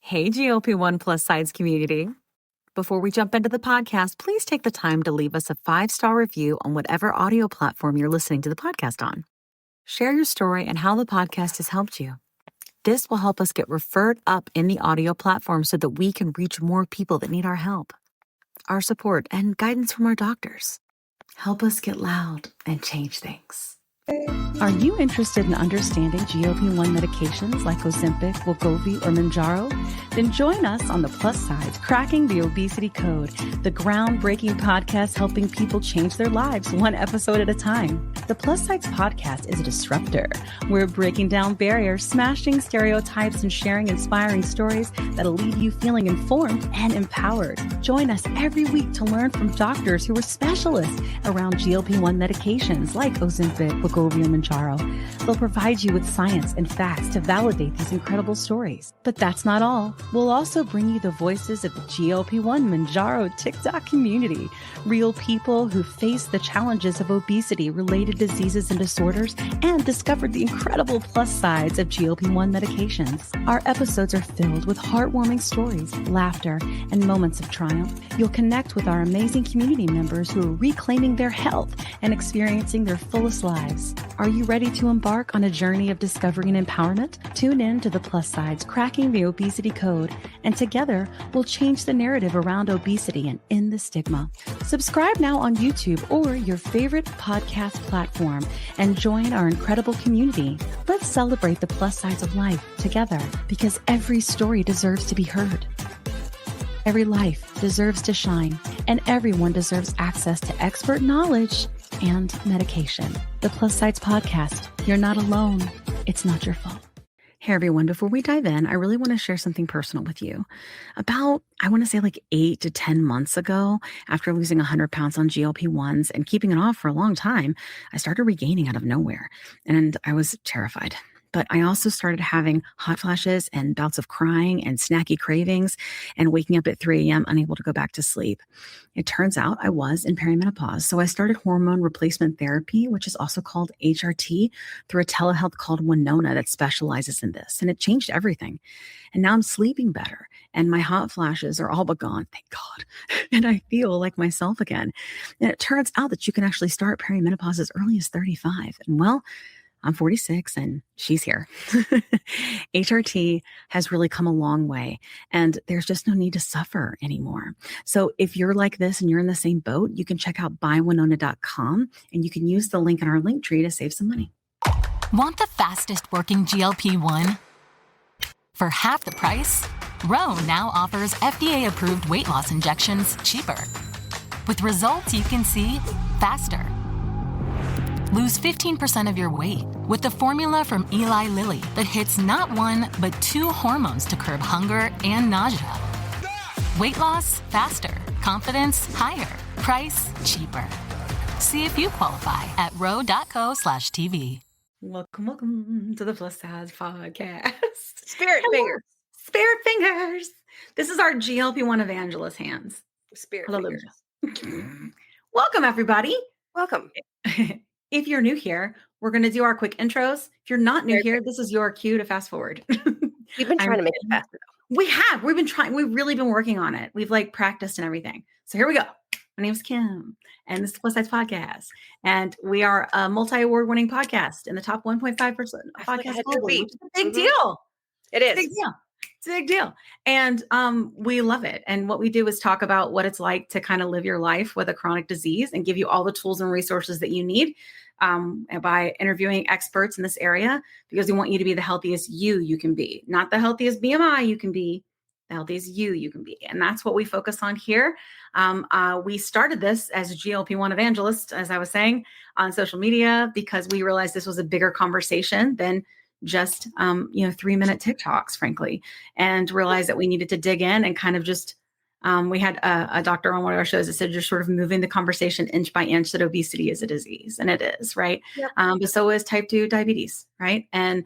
Hey, GLP-1 plus sides community. Before we jump into the podcast, please take the time to leave us a 5-star review on whatever audio platform you're listening to the podcast on. Share your story and how the podcast has helped you. This will help us get referred up in the audio platform so that we can reach more people that need our help, our support, and guidance from our doctors. Help us get loud and change things. Are you interested in understanding GLP-1 medications like Ozempic, wegovy, or Mounjaro? Then join us on the Plus Sides Cracking the Obesity Code, the groundbreaking podcast helping people change their lives one episode at a time. The Plus Sides podcast is a disruptor. We're breaking down barriers, smashing stereotypes, and sharing inspiring stories that'll leave you feeling informed and empowered. Join us every week to learn from doctors who are specialists around GLP-1 medications like Ozempic, wegovy, and Mounjaro. They'll provide you with science and facts to validate these incredible stories. But that's not all. We'll also bring you the voices of the GLP-1 Mounjaro TikTok community, real people who face the challenges of obesity-related diseases and disorders and discovered the incredible plus sides of GLP-1 medications. Our episodes are filled with heartwarming stories, laughter, and moments of triumph. You'll connect with our amazing community members who are reclaiming their health and experiencing their fullest lives. Are you ready to embark on a journey of discovery and empowerment? Tune in to the Plus Sides Cracking the Obesity Code, and together we'll change the narrative around obesity and end the stigma. Subscribe now on YouTube or your favorite podcast platform and join our incredible community. Let's celebrate the plus sides of life together, because every story deserves to be heard. Every life deserves to shine, and everyone deserves access to expert knowledge and medication. The Plus Sides Podcast. You're not alone. It's not your fault. Hey everyone, before we dive in, I really want to share something personal with you. About, I want to say like 8 to 10 months ago, after losing 100 pounds on GLP-1s and keeping it off for a long time, I started regaining out of nowhere, and I was terrified. But I also started having hot flashes and bouts of crying and snacky cravings and waking up at 3 a.m. unable to go back to sleep. It turns out I was in perimenopause. So I started hormone replacement therapy, which is also called HRT, through a telehealth called Winona that specializes in this. And it changed everything. And now I'm sleeping better and my hot flashes are all but gone, thank God. And I feel like myself again. And it turns out that you can actually start perimenopause as early as 35. And well, I'm 46 and she's here. HRT has really come a long way and there's just no need to suffer anymore. So if you're like this and you're in the same boat, you can check out buywinona.com and you can use the link in our link tree to save some money. Want the fastest working GLP-1? For half the price, Ro now offers FDA-approved weight loss injections cheaper. With results you can see faster. Lose 15% of your weight with the formula from Eli Lilly that hits not one, but 2 hormones to curb hunger and nausea. Weight loss faster, confidence higher, price cheaper. See if you qualify at ro.co/TV. Welcome to the Plus Sides Podcast. Spirit fingers. Spirit fingers. This is our GLP-1 evangelist hands. Spirit Hallelujah. fingers. Welcome, everybody. Welcome. If you're new here, we're going to do our quick intros. If you're not new here, this is your cue to fast forward. We've been trying to make it faster. We have. We've been trying. We've really been working on it. We've like practiced and everything. So here we go. My name is Kim, and this is the Plus Sides Podcast. And we are a multi-award winning podcast in the top 1.5% podcast globally, which is a big deal. It is. It's a big deal. It's a big deal. And we love it. And what we do is talk about what it's like to kind of live your life with a chronic disease and give you all the tools and resources that you need by interviewing experts in this area, because we want you to be the healthiest you can be, not the healthiest BMI you can be, the healthiest you can be. And that's what we focus on here. We started this as a GLP-1 evangelist, as I was saying, on social media, because we realized this was a bigger conversation than just 3-minute TikToks, frankly, and realized that we needed to dig in and kind of just we had a doctor on one of our shows that said you're sort of moving the conversation inch by inch that obesity is a disease, and it is, right? Yep. But so is type 2 diabetes, right? And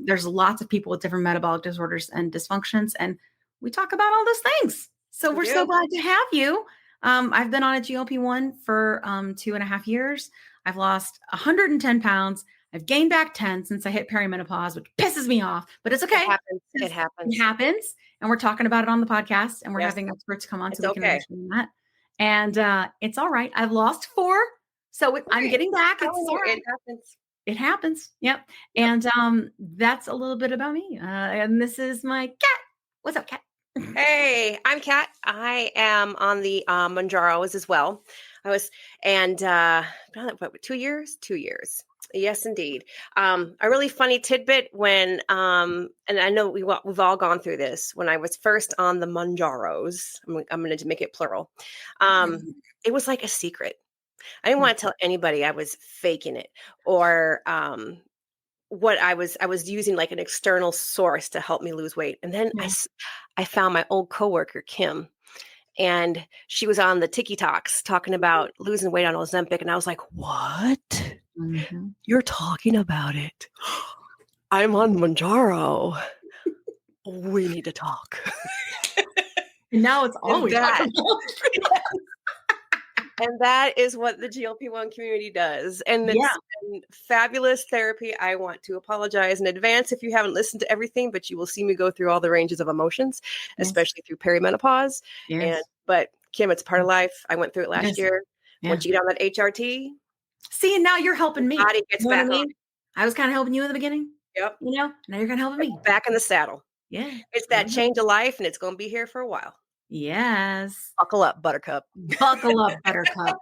there's lots of people with different metabolic disorders and dysfunctions, and we talk about all those things. So we're so glad to have you. I've been on a GLP-1 for 2.5 years. I've lost 110 pounds. I've gained back 10 since I hit perimenopause, which pisses me off, but it's okay. It happens. It happens. And we're talking about it on the podcast, and we're Yes. having experts come on It's so we can okay. understand that. And it's all right. I've lost 4. So I'm getting back. It's all right. It happens. It happens. Yep. And that's a little bit about me. And this is my cat. What's up, Kat? Hey, I'm Kat. I am on the Mounjaros as well. I was, and 2 years? 2 years. Yes, indeed. A really funny tidbit when, and I know we've all gone through this. When I was first on the Mounjaros, I'm going to make it plural. It was like a secret. I didn't want to tell anybody I was faking it, or what I was using like an external source to help me lose weight. And then I found my old coworker, Kim, and she was on the TikToks talking about losing weight on Ozempic. And I was like, what? You're talking about it. I'm on Mounjaro. We need to talk. And now it's always that. And that is what the GLP-1 community does. And it's been fabulous therapy. I want to apologize in advance if you haven't listened to everything, but you will see me go through all the ranges of emotions, especially through perimenopause. But Kim, it's part of life. I went through it last year. Once you get on that HRT. See, and now you're helping me. Body gets back on. I was kind of helping you in the beginning. Yep. Now you're kind of helping me. Back in the saddle. Yeah. It's that change of life, and it's going to be here for a while. Yes. Buckle up, Buttercup. Buckle up, Buttercup.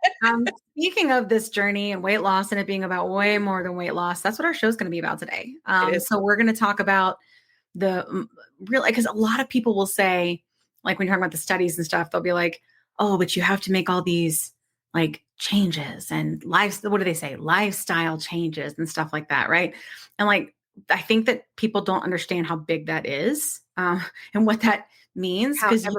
Speaking of this journey and weight loss and it being about way more than weight loss, that's what our show's going to be about today. So we're going to talk about the real, because a lot of people will say, like when you're talking about the studies and stuff, they'll be like, oh, but you have to make all these like changes and what do they say? Lifestyle changes and stuff like that. Right. And like, I think that people don't understand how big that is and what that means. Because you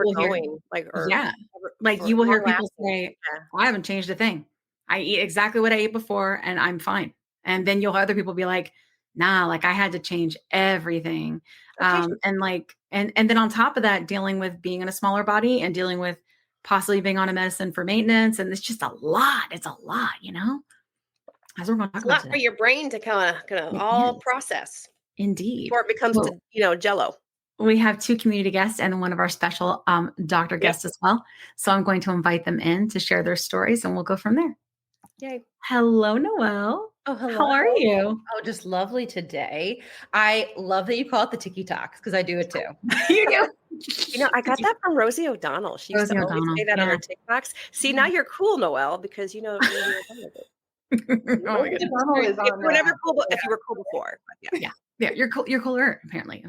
will hear people say, I haven't changed a thing. I eat exactly what I ate before and I'm fine. And then you'll have other people be like, nah, like I had to change everything. And then on top of that, dealing with being in a smaller body and dealing with possibly being on a medicine for maintenance. And it's just a lot. It's a lot, As we're going to talk about a lot for your brain to kind of all process. Indeed. Before it becomes, jello. We have 2 community guests and one of our special doctor guests as well. So I'm going to invite them in to share their stories and we'll go from there. Yay. Hello, Noelle. Oh, hello. How are you? Oh, just lovely today. I love that you call it the TikToks because I do it too. You do? I got that from Rosie O'Donnell. She used to always say that on her TikToks. See, now you're cool, Noelle, because Rosie O'Donnell did. Oh my goodness. Whatever cool, if you were cool before. Yeah, you're cool. You're cooler, apparently.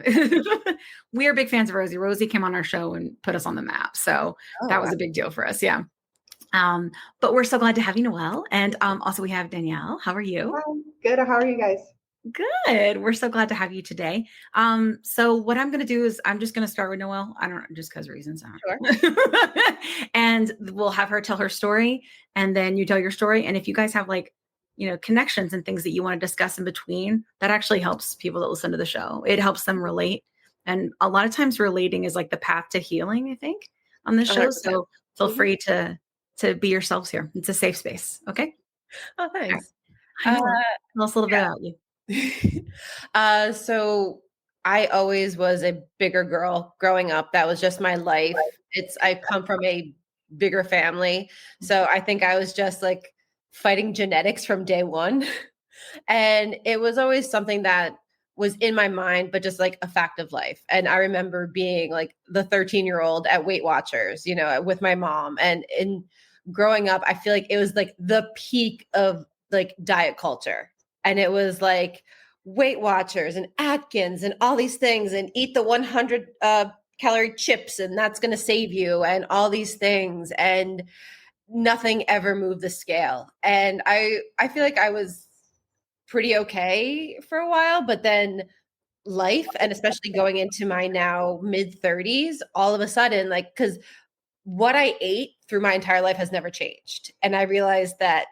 We are big fans of Rosie. Rosie came on our show and put us on the map. So that was a big deal for us. Yeah. But we're so glad to have you, Noelle. And also we have Danielle. How are you? Good. How are you guys? Good. We're so glad to have you today. So what I'm going to do is I'm just going to start with Noelle. I don't know, just because reasons. Sure. And we'll have her tell her story and then you tell your story. And if you guys have connections and things that you want to discuss in between, that actually helps people that listen to the show. It helps them relate. And a lot of times relating is like the path to healing, I think, on this show. 100%. So feel free to be yourselves here. It's a safe space. Okay. Oh, thanks. Tell us a little bit about you. So I always was a bigger girl growing up. That was just my life. I come from a bigger family. So I think I was just like fighting genetics from day one. And it was always something that was in my mind, but just like a fact of life. And I remember being like the 13-year-old at Weight Watchers, with my mom. And in growing up, I feel like it was like the peak of like diet culture. And it was like Weight Watchers and Atkins and all these things and eat the 100 calorie chips and that's going to save you and all these things. And nothing ever moved the scale. And I feel like I was pretty okay for a while, but then life, and especially going into my now mid 30s, all of a sudden, like, because what I ate through my entire life has never changed. And I realized that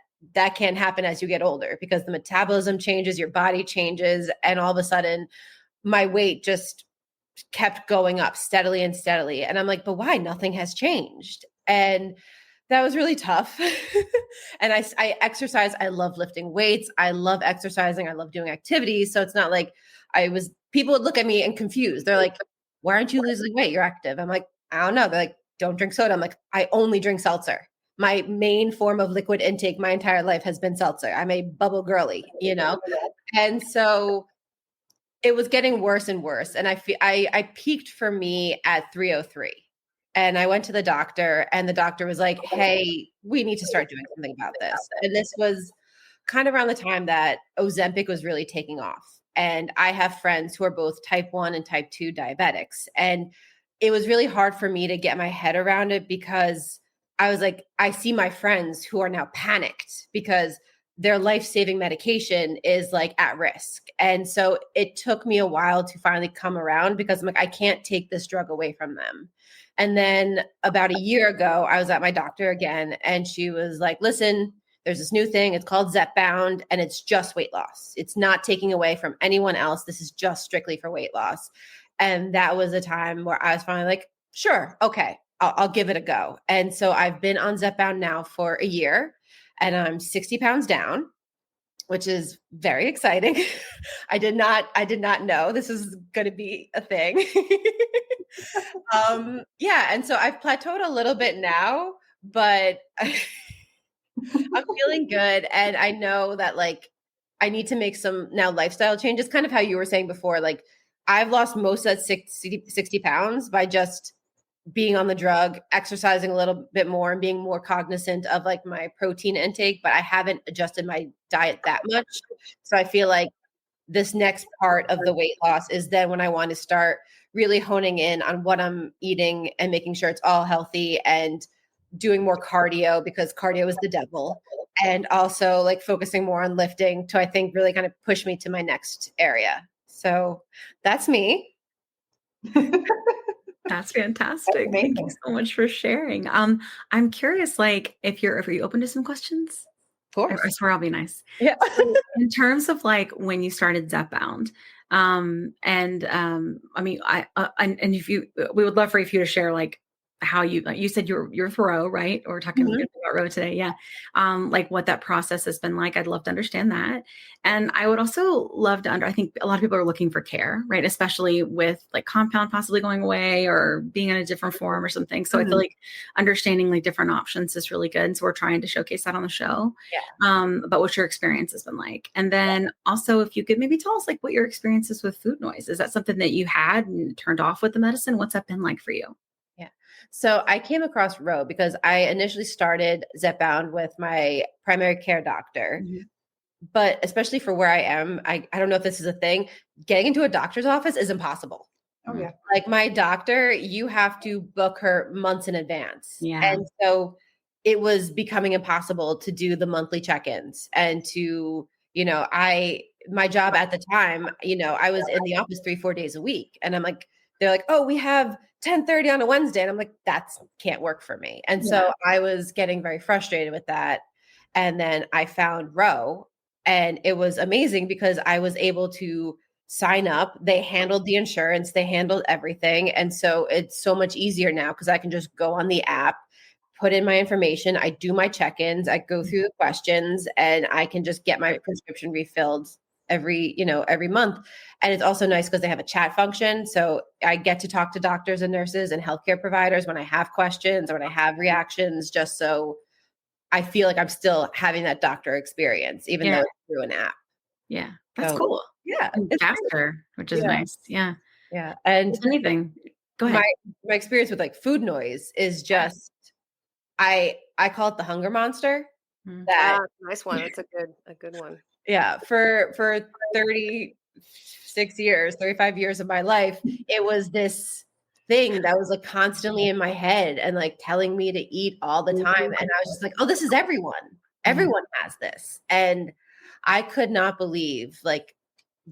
can't happen as you get older because the metabolism changes, your body changes. And all of a sudden my weight just kept going up steadily and steadily. And I'm like, but why? Nothing has changed. And That was really tough. And I exercise. I love lifting weights. I love exercising. I love doing activities. So it's not like people would look at me and confused. They're like, why aren't you losing weight? You're active. I'm like, I don't know. They're like, don't drink soda. I'm like, I only drink seltzer. My main form of liquid intake my entire life has been seltzer. I'm a bubble girly, And so it was getting worse and worse. And I peaked for me at 303. And I went to the doctor, and the doctor was like, hey, we need to start doing something about this. And this was kind of around the time that Ozempic was really taking off. And I have friends who are both type 1 and type 2 diabetics. And it was really hard for me to get my head around it, because I was like, I see my friends who are now panicked because their life-saving medication is like at risk. And so it took me a while to finally come around, because I'm like, I can't take this drug away from them. And then about a year ago, I was at my doctor again, and she was like, listen, there's this new thing. It's called Zepbound, and it's just weight loss. It's not taking away from anyone else. This is just strictly for weight loss. And that was a time where I was finally like, sure, okay, I'll give it a go. And so I've been on Zepbound now for a year, and I'm 60 pounds down, which is very exciting. I did not know this was going to be a thing. Yeah. And so I've plateaued a little bit now, but I'm feeling good. And I know that like, I need to make some now lifestyle changes, kind of how you were saying before. Like, I've lost most of that 60 pounds by just being on the drug, exercising a little bit more, and being more cognizant of like my protein intake, but I haven't adjusted my diet that much. So I feel like this next part of the weight loss is then when I want to start really honing in on what I'm eating and making sure it's all healthy, and doing more cardio, because cardio is the devil. And also like focusing more on lifting to, I think, really kind of push me to my next area. So that's me. That's fantastic. Thank you so much for sharing. I'm curious, like, if you're open to some questions? Of course. I swear I'll be nice. Yeah. So in terms of like when you started Zepbound, I mean, and if we would love for you to share like how you said you're with Ro, right? Or we're talking about Ro today. Yeah. Like what that process has been like. I'd love to understand that. And I would also love to I think a lot of people are looking for care, right? Especially with like compound possibly going away or being in a different form or something. So I feel like understanding like different options is really good. So we're trying to showcase that on the show. Yeah. About what your experience has been like. And then also if you could maybe tell us like what your experience is with food noise. Is that something that you had and turned off with the medicine? What's that been like for you? So I came across Ro because I initially started Zepbound with my primary care doctor. But especially for where I am, I don't know if this is a thing, getting into a doctor's office is impossible. Oh yeah. Like my doctor, you have to book her months in advance. Yeah. And so it was becoming impossible to do the monthly check-ins and to, my job at the time, I was in the office 3-4 days a week. And I'm like, they're like, oh, we have 10:30 on a Wednesday. And I'm like, that can't work for me. And so I was getting very frustrated with that. And then I found Ro, and it was amazing because I was able to sign up. They handled the insurance, they handled everything. And so it's so much easier now because I can just go on the app, put in my information, I do my check-ins, I go through the questions, and I can just get my prescription refilled every month. And it's also nice because they have a chat function. So I get to talk to doctors and nurses and healthcare providers when I have questions or when I have reactions, just so I feel like I'm still having that doctor experience, even though it's through an app. Yeah. That's cool. Yeah. It's faster, which is nice. Yeah. Yeah. And anything, go ahead. My experience with like food noise is just, I call it the hunger monster. Nice one. That's a good one. Yeah. For 35 years of my life, it was this thing that was like constantly in my head and like telling me to eat all the time. And I was just like, oh, this is everyone. Everyone has this. And I could not believe like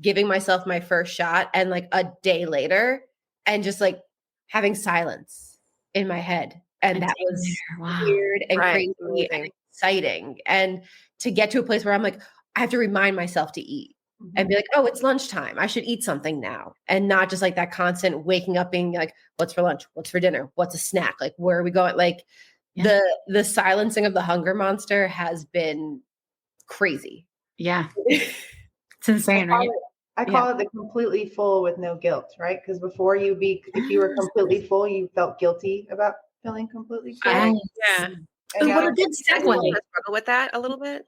giving myself my first shot and like a day later and just like having silence in my head. And that was weird and crazy and exciting. And to get to a place where I'm like, I have to remind myself to eat. And be like, oh, it's lunchtime. I should eat something now. And not just like that constant waking up being like, what's for lunch? What's for dinner? What's a snack? Like, where are we going? Like The silencing of the hunger monster has been crazy. Yeah. It's insane, right? I call it the completely full with no guilt, right? Because before if you were completely full, you felt guilty about feeling completely full. Yeah. And what a good I still segue. struggle with that a little bit.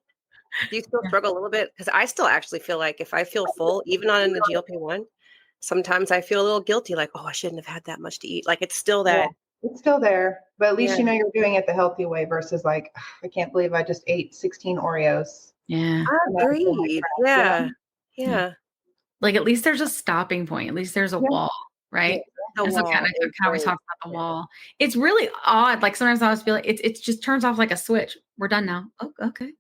Do you still struggle a little bit? Because I still actually feel like if I feel full, even on the GLP-1, sometimes I feel a little guilty, like, oh, I shouldn't have had that much to eat. Like it's still that. It's still there, but at least you know you're doing it the healthy way versus like, I can't believe I just ate 16 Oreos. Yeah. Agreed. Yeah. Like at least there's a stopping point. At least there's a wall, right? The So wall kind of is how we great. talk about the wall. It's really odd. Like sometimes I always feel like it just turns off like a switch. We're done now. Oh, okay.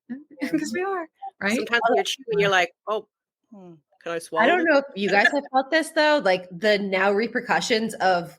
Because we are, right? Sometimes when you're chewing, you're like, oh, can I swallow? I don't know if you guys have felt this though, like the now repercussions of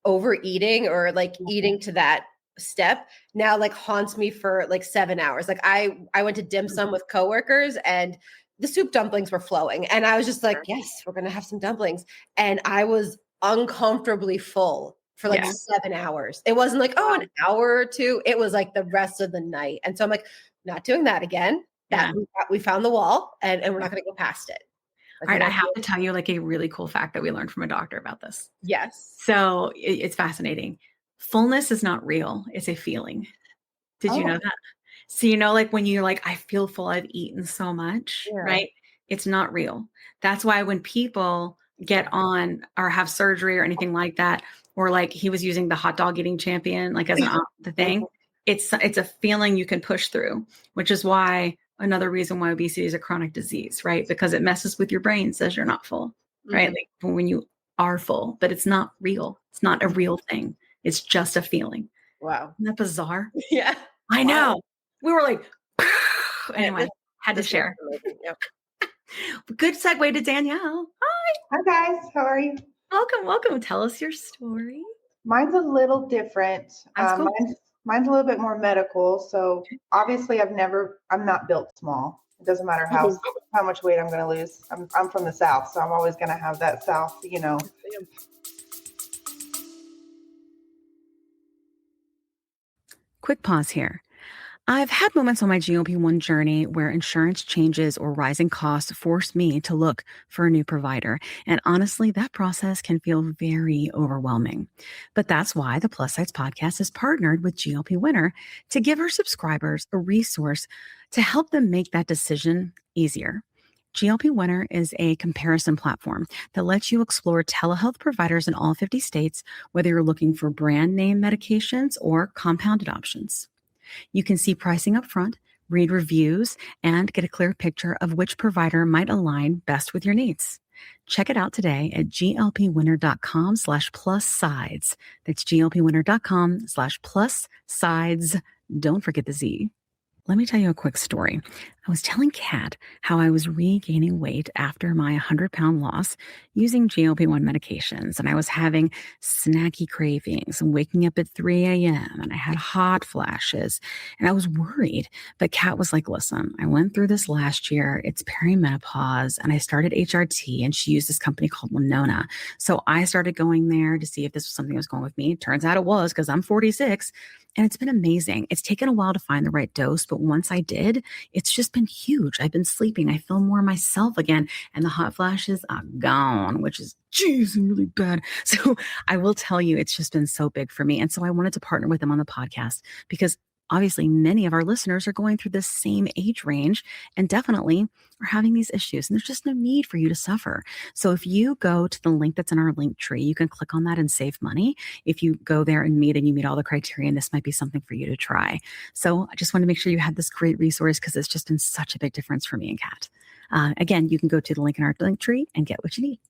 overeating or like eating to that step now like haunts me for like 7 hours. Like I went to dim sum with coworkers and the soup dumplings were flowing and I was just like, yes, we're going to have some dumplings. And I was uncomfortably full for like 7 hours. It wasn't like, oh, an hour or two. It was like the rest of the night. And so I'm like, not doing that again. We found the wall and we're not going to go past it. All right, I have to tell you like a really cool fact that we learned from a doctor about this. Yes. So it's fascinating. Fullness is not real. It's a feeling. Did you know that? So, like when you're like, I feel full, I've eaten so much, right? It's not real. That's why when people get on or have surgery or anything like that, or like he was using the hot dog eating champion, like as the thing, it's a feeling you can push through, which is why another reason why obesity is a chronic disease, right? Because it messes with your brain, says you're not full, right? Like when you are full, but it's not real. It's not a real thing. It's just a feeling. Wow. Isn't that bizarre? Yeah. I know. We were like, anyway, had to share. Good segue to Danielle. Hi guys, how are you? Welcome. Tell us your story. Mine's a little different. Cool. Mine's a little bit more medical. So obviously I'm not built small. It doesn't matter how much weight I'm going to lose. I'm from the South, so I'm always going to have that South, Quick pause here. I've had moments on my GLP-1 journey where insurance changes or rising costs force me to look for a new provider. And honestly, that process can feel very overwhelming. But that's why the Plus Size Podcast is partnered with GLP Winner to give our subscribers a resource to help them make that decision easier. GLP Winner is a comparison platform that lets you explore telehealth providers in all 50 states, whether you're looking for brand name medications or compounded options. You can see pricing up front, read reviews, and get a clear picture of which provider might align best with your needs. Check it out today at glpwinner.com/plus-sides. That's glpwinner.com/plus-sides. Don't forget the Z. Let me tell you a quick story. I was telling Kat how I was regaining weight after my 100-pound loss using GLP-1 medications, and I was having snacky cravings and waking up at 3 a.m., and I had hot flashes, and I was worried. But Kat was like, listen, I went through this last year. It's perimenopause, and I started HRT, and she used this company called Winona. So I started going there to see if this was something that was going with me. Turns out it was, because I'm 46, and it's been amazing. It's taken a while to find the right dose, but once I did, it's just been huge. I've been sleeping. I feel more myself again, and the hot flashes are gone, which is, geez, really bad. So I will tell you, it's just been so big for me. And so I wanted to partner with them on the podcast because obviously many of our listeners are going through this same age range and definitely are having these issues. And there's just no need for you to suffer. So if you go to the link that's in our link tree, you can click on that and save money. If you go there and you meet all the criteria, and this might be something for you to try. So I just want to make sure you had this great resource because it's just been such a big difference for me and Kat. Again, you can go to the link in our link tree and get what you need.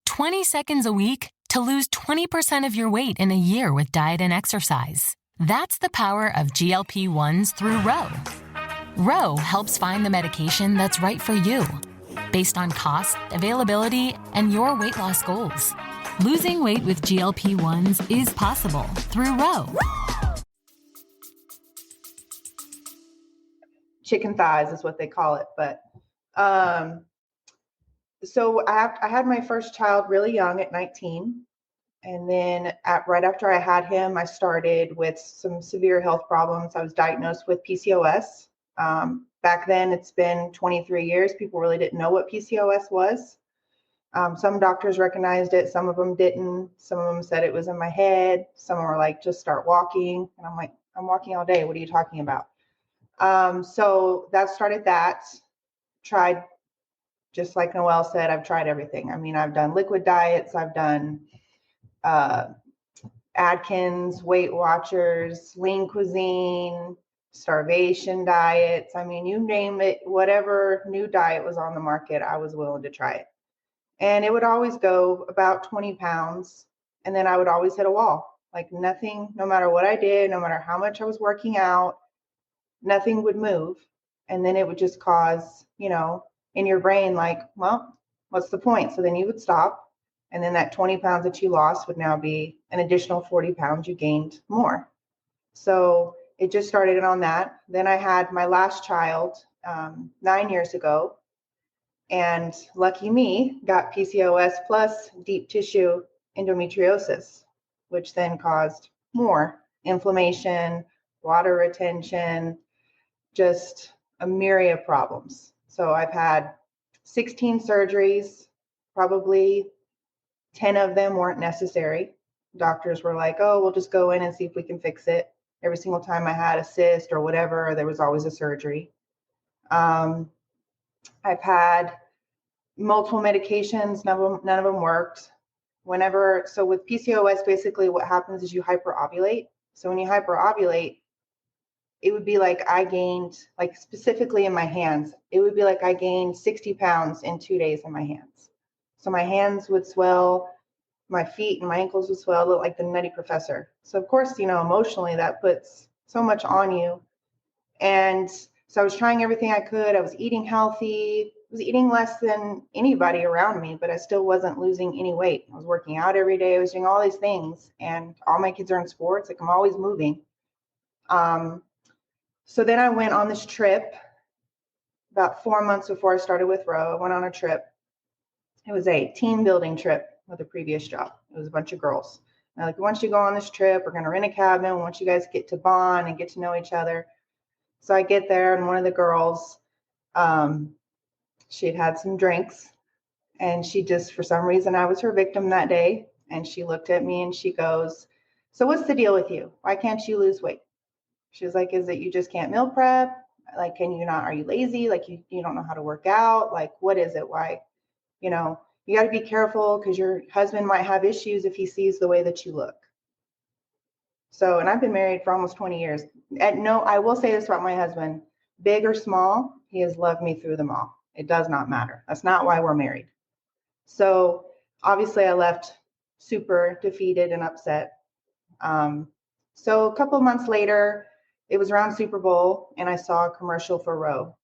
"20 seconds a week to lose 20% of your weight in a year with diet and exercise. That's the power of GLP-1s through Ro. Ro helps find the medication that's right for you, based on cost, availability, and your weight loss goals. Losing weight with GLP-1s is possible through Ro. Chicken thighs is what they call it. But so I had my first child really young at 19. And then right after I had him, I started with some severe health problems. I was diagnosed with PCOS. Back then, it's been 23 years. People really didn't know what PCOS was. Some doctors recognized it. Some of them didn't. Some of them said it was in my head. Some were like, just start walking. And I'm like, I'm walking all day. What are you talking about? So that started that. Tried, just like Noelle said, I've tried everything. I mean, I've done liquid diets. I've done Atkins, Weight Watchers, lean cuisine, starvation diets. I mean, you name it, whatever new diet was on the market, I was willing to try it. And it would always go about 20 pounds. And then I would always hit a wall. Like nothing, no matter what I did, no matter how much I was working out, nothing would move. And then it would just cause, in your brain, like, well, what's the point? So then you would stop. And then that 20 pounds that you lost would now be an additional 40 pounds you gained more. So it just started on that. Then I had my last child 9 years ago. And lucky me, got PCOS plus deep tissue endometriosis, which then caused more inflammation, water retention, just a myriad of problems. So I've had 16 surgeries, probably 10 of them weren't necessary. Doctors were like, oh, we'll just go in and see if we can fix it. Every single time I had a cyst or whatever, there was always a surgery. I've had multiple medications, none of them worked. So with PCOS, basically what happens is you hyperovulate. So when you hyperovulate, it would be like I gained, like specifically in my hands, it would be like I gained 60 pounds in 2 days in my hands. So my hands would swell, my feet and my ankles would swell, look like the Nutty Professor. So of course, emotionally that puts so much on you. And so I was trying everything I could. I was eating healthy, I was eating less than anybody around me, but I still wasn't losing any weight. I was working out every day. I was doing all these things, and all my kids are in sports. Like I'm always moving. So then I went on this trip about 4 months before I started with Ro. I went on a trip. It was a team building trip with a previous job. It was a bunch of girls. And like, once you go on this trip, we're going to rent a cabin. Once you guys get to bond and get to know each other. So I get there, and one of the girls, she had had some drinks, and she just, for some reason, I was her victim that day. And she looked at me and she goes, so what's the deal with you? Why can't you lose weight? She was like, is it you just can't meal prep? Like, can you not, are you lazy? Like you don't know how to work out? Like, what is it? Why, you got to be careful because your husband might have issues if he sees the way that you look. So, and I've been married for almost 20 years. I will say this about my husband, big or small, he has loved me through them all. It does not matter. That's not why we're married. So obviously I left super defeated and upset. So a couple of months later, it was around Super Bowl, and I saw a commercial for Ro.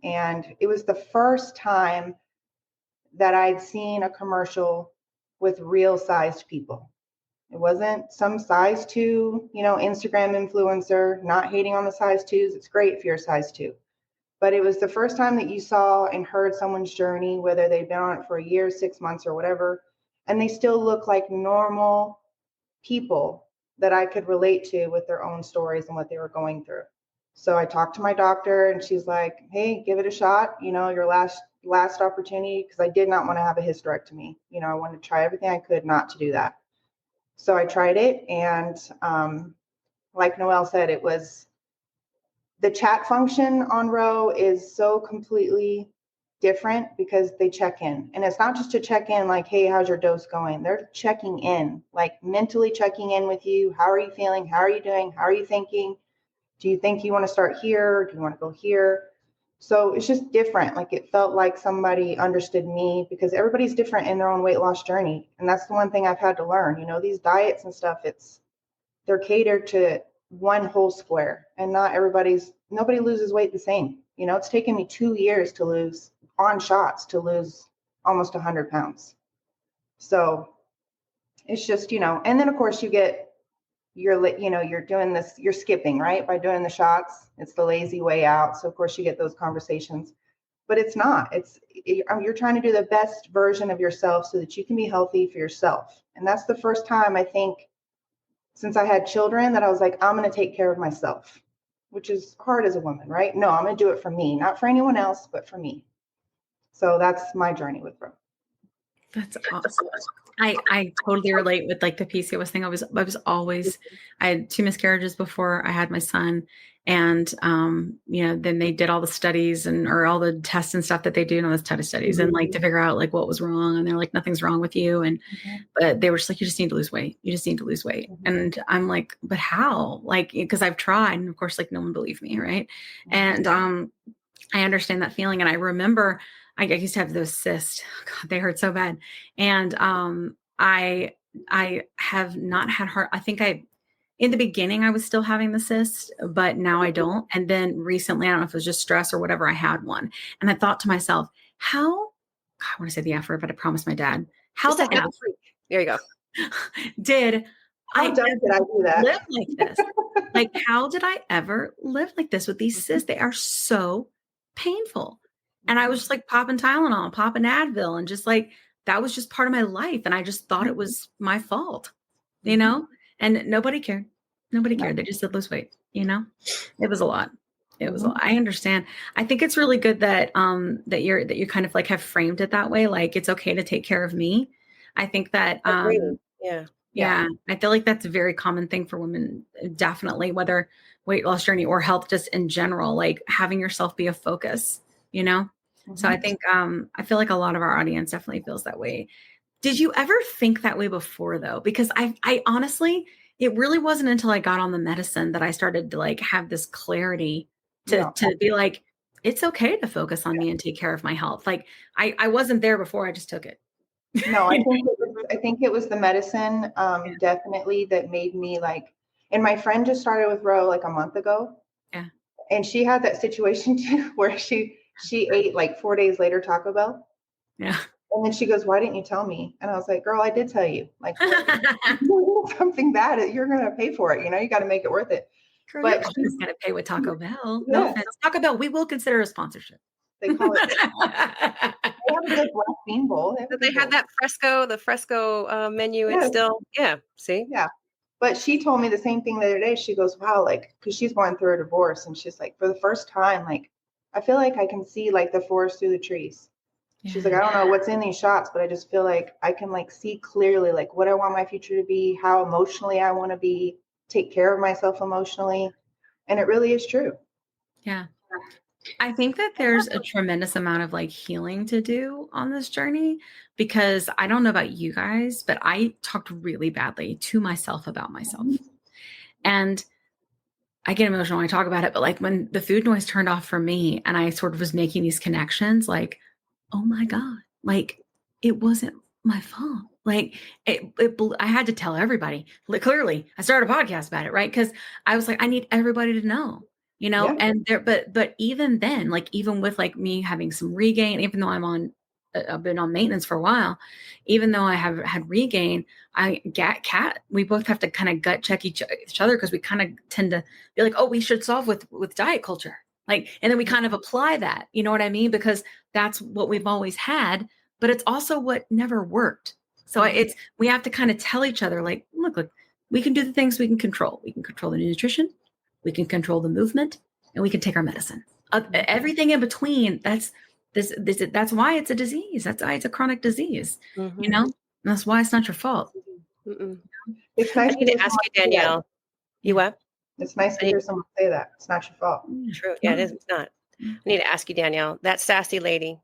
And it was the first time that I'd seen a commercial with real sized people. It wasn't some size 2, Instagram influencer, not hating on the size 2s. It's great if you're a size 2. But it was the first time that you saw and heard someone's journey, whether they've been on it for a year, 6 months, or whatever, and they still look like normal people that I could relate to with their own stories and what they were going through. So I talked to my doctor, and she's like, hey, give it a shot, your last opportunity, because I did not want to have a hysterectomy. I wanted to try everything I could not to do that. So I tried it, and like Noelle said, it was the chat function on Ro is so completely different because they check in. And it's not just to check in like, hey, how's your dose going? They're checking in, like mentally checking in with you. How are you feeling? How are you doing? How are you thinking? Do you think you want to start here? Do you want to go here? So it's just different. Like it felt like somebody understood me, because everybody's different in their own weight loss journey. And that's the one thing I've had to learn. These diets and stuff, they're catered to one whole square, and nobody loses weight the same. It's taken me 2 years to lose on shots to lose almost 100 pounds. So it's just, and then of course you're doing this, you're skipping, right? By doing the shots, it's the lazy way out. So of course you get those conversations. but it's not. You're trying to do the best version of yourself so that you can be healthy for yourself. And that's the first time I think since I had children that I was like, I'm going to take care of myself, which is hard as a woman, right? No, I'm going to do it for me, not for anyone else, but for me. So that's my journey with Ro. That's awesome. I totally relate with like the PCOS thing. I had 2 miscarriages before I had my son. And, then they did all the studies or all the tests and stuff that they do in all those type of studies and like to figure out like what was wrong. And they're like, nothing's wrong with you. And, but they were just like, you just need to lose weight. You just need to lose weight. And I'm like, but how? Like, cause I've tried. And of course, like no one believed me. Right. And, I understand that feeling. And I remember I used to have those cysts. God, they hurt so bad. And I have not had heart. I think in the beginning, I was still having the cyst, but now I don't. And then recently, I don't know if it was just stress or whatever, I had one. And I thought to myself, I want to say the F word, but I promised my dad, how the F there you go. did I do that? Live like this? Like, how did I ever live like this with these cysts? They are so painful. And I was just like popping Tylenol, popping Advil, and just like, that was just part of my life. And I just thought it was my fault, and nobody cared. Nobody cared. They just said, lose weight, it was a lot. It was a lot. I understand. I think it's really good that, that you kind of like have framed it that way. Like, it's okay to take care of me. I think that, yeah. I feel like that's a very common thing for women, definitely, whether weight loss journey or health, just in general, like having yourself be a focus, So I think, I feel like a lot of our audience definitely feels that way. Did you ever think that way before though? Because I honestly, it really wasn't until I got on the medicine that I started to like have this clarity to be like, it's okay to focus on me and take care of my health. Like I wasn't there before. I just took it. No, I think it was the medicine, definitely, that made me like, and my friend just started with Ro like a month ago. Yeah. And she had that situation too, where she ate like 4 days later Taco Bell. Yeah. And then she goes, why didn't you tell me? And I was like, girl, I did tell you. Like, something bad, you're going to pay for it. You got to make it worth it. Girl, but she's going to pay with Taco Bell. No offense. Taco Bell, we will consider a sponsorship. They call it. They have a good black bean bowl. They had that the fresco menu. Yeah. It's still, see? Yeah. But she told me the same thing the other day. She goes, wow, like, because she's going through a divorce. And she's like, for the first time, like, I feel like I can see like the forest through the trees. Yeah. She's like, I don't know what's in these shots, but I just feel like I can like see clearly like what I want my future to be, how emotionally I want to be, take care of myself emotionally. And it really is true. Yeah. I think that there's a tremendous amount of like healing to do on this journey, because I don't know about you guys, but I talked really badly to myself about myself. And I get emotional when I talk about it, but like when the food noise turned off for me and I sort of was making these connections, like, oh my God, like it wasn't my fault. Like I had to tell everybody. Like, clearly I started a podcast about it, right? Because I was like, I need everybody to know, and but even then, like, even with like me having some regain, even though I've been on maintenance for a while, even though I have had regain, we both have to kind of gut check each other, because we kind of tend to be like, oh, we should solve with diet culture. Like, and then we kind of apply that, you know what I mean? Because that's what we've always had, but it's also what never worked. So we have to kind of tell each other, like, look, we can do the things we can control. We can control the nutrition, we can control the movement, and we can take our medicine. Everything in between, that's why it's a disease. That's why it's a chronic disease, And that's why it's not your fault. It's nice. I need to ask you, Danielle. You what? It's nice to hear someone say that. It's not your fault. True. Yeah, it is. It's not. I need to ask you, Danielle, that sassy lady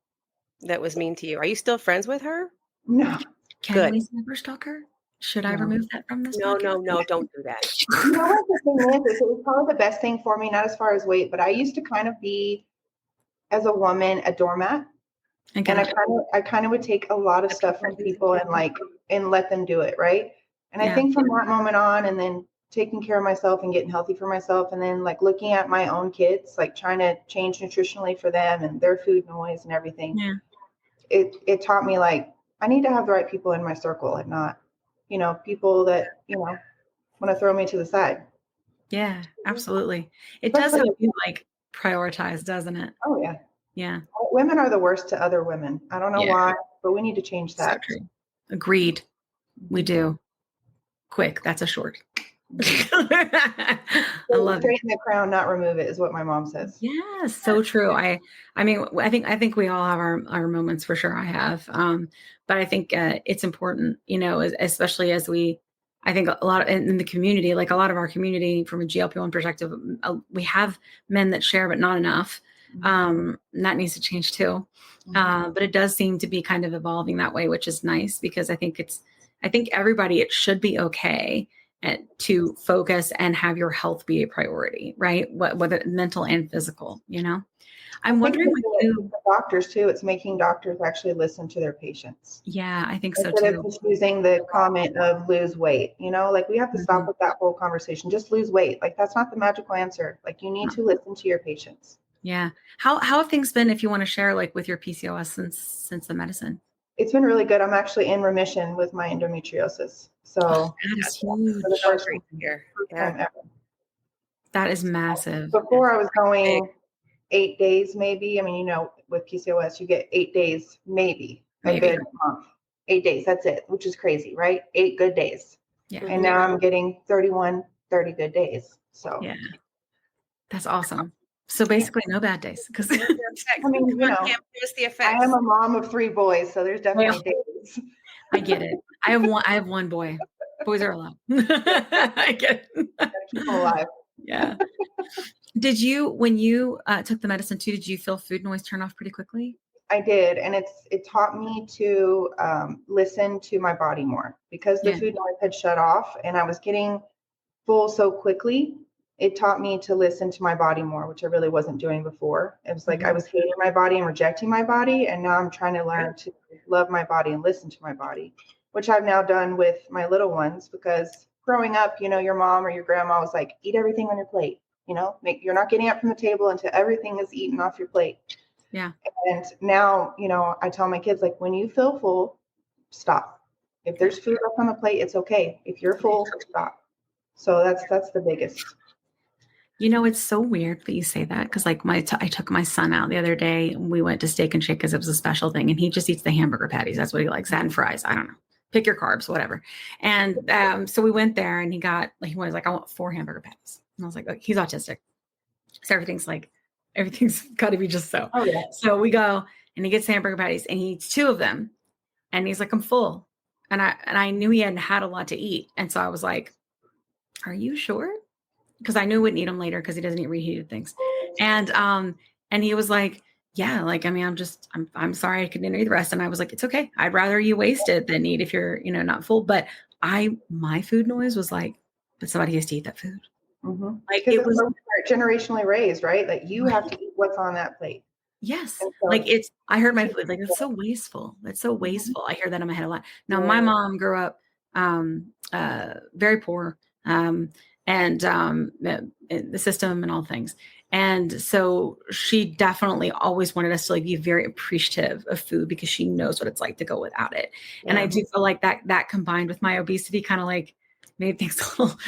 that was mean to you, are you still friends with her? No. Can we never stalk her? Should I remove that from this? No, don't do that. You know what the thing is? It was probably the best thing for me, not as far as weight, but I used to kind of be, as a woman, a doormat. And I kind of would take a lot of stuff from people and let them do it, right? And I think from that moment on, and then taking care of myself and getting healthy for myself, and then like looking at my own kids, like trying to change nutritionally for them and their food noise and everything. Yeah. It taught me like I need to have the right people in my circle, and not, people that, want to throw me to the side. Yeah, absolutely. It does help you like prioritize, doesn't it? Oh yeah. Yeah. Women are the worst to other women. I don't know why, but we need to change that. So true. Agreed. We do. Quick. That's a short. I love straighten the crown, not remove it, is what my mom says. Yeah, so true. I mean, I think we all have our moments for sure. I have, but I think it's important, especially as I think a lot in the community, like a lot of our community from a GLP-1 perspective, we have men that share, but not enough. That needs to change too. But it does seem to be kind of evolving that way, which is nice because I think everybody, it should be okay to focus and have your health be a priority, right? Whether mental and physical, I'm wondering with the doctors too, it's making doctors actually listen to their patients. Yeah, I think so Instead too. of just using the comment of lose weight, like we have to stop with that whole conversation. Just lose weight. Like that's not the magical answer. Like you need to listen to your patients. Yeah. How have things been, if you want to share, like with your PCOS since the medicine? It's been really good. I'm actually in remission with my endometriosis. So that is huge. For the first time ever. That is massive. Before I was going 8 days, maybe. I mean, with PCOS, you get 8 days, maybe a good month. 8 days, that's it, which is crazy, right? 8 good days. Yeah. And now I'm getting 30 good days. So yeah, that's awesome. So basically no bad days because I mean, I am a mom of 3 boys, so there's definitely days. I get it. I have one boy. Boys are allowed. I get it. Keep them alive. Yeah. Did you, when you took the medicine too, did you feel food noise turn off pretty quickly? I did. And it taught me to listen to my body more because the food noise had shut off and I was getting full so quickly. It taught me to listen to my body more, which I really wasn't doing before. It was like I was hating my body and rejecting my body. And now I'm trying to learn to love my body and listen to my body, which I've now done with my little ones because growing up, your mom or your grandma was like, eat everything on your plate. You're not getting up from the table until everything is eaten off your plate. Yeah. And now, I tell my kids, like, when you feel full, stop. If there's food left on the plate, it's okay. If you're full, stop. So that's the biggest. It's so weird that you say that because like I took my son out the other day and we went to Steak and Shake because it was a special thing and he just eats the hamburger patties. That's what he likes. That and fries. I don't know. Pick your carbs, whatever. And so we went there and he was like, I want 4 hamburger patties. And I was like, he's autistic. So everything's got to be just so. Oh, yeah. So we go and he gets hamburger patties and he eats 2 of them. And he's like, I'm full. And I knew he hadn't had a lot to eat. And so I was like, are you sure? Because I knew I wouldn't eat them later because he doesn't eat reheated things. And he was like, yeah, like, I mean, I'm sorry I couldn't eat the rest. And I was like, it's okay. I'd rather you waste it than eat if you're, not full. But my food noise was like, but somebody has to eat that food. Mm-hmm. Like it was generationally raised, right? Like you have to eat what's on that plate. Yes. So, I heard my food, like, it's so wasteful. It's so wasteful. I hear that in my head a lot. Now, my mom grew up very poor and the system and all things. And so she definitely always wanted us to be very appreciative of food because she knows what it's like to go without it. Yeah. And I do feel like that combined with my obesity kind of made things a little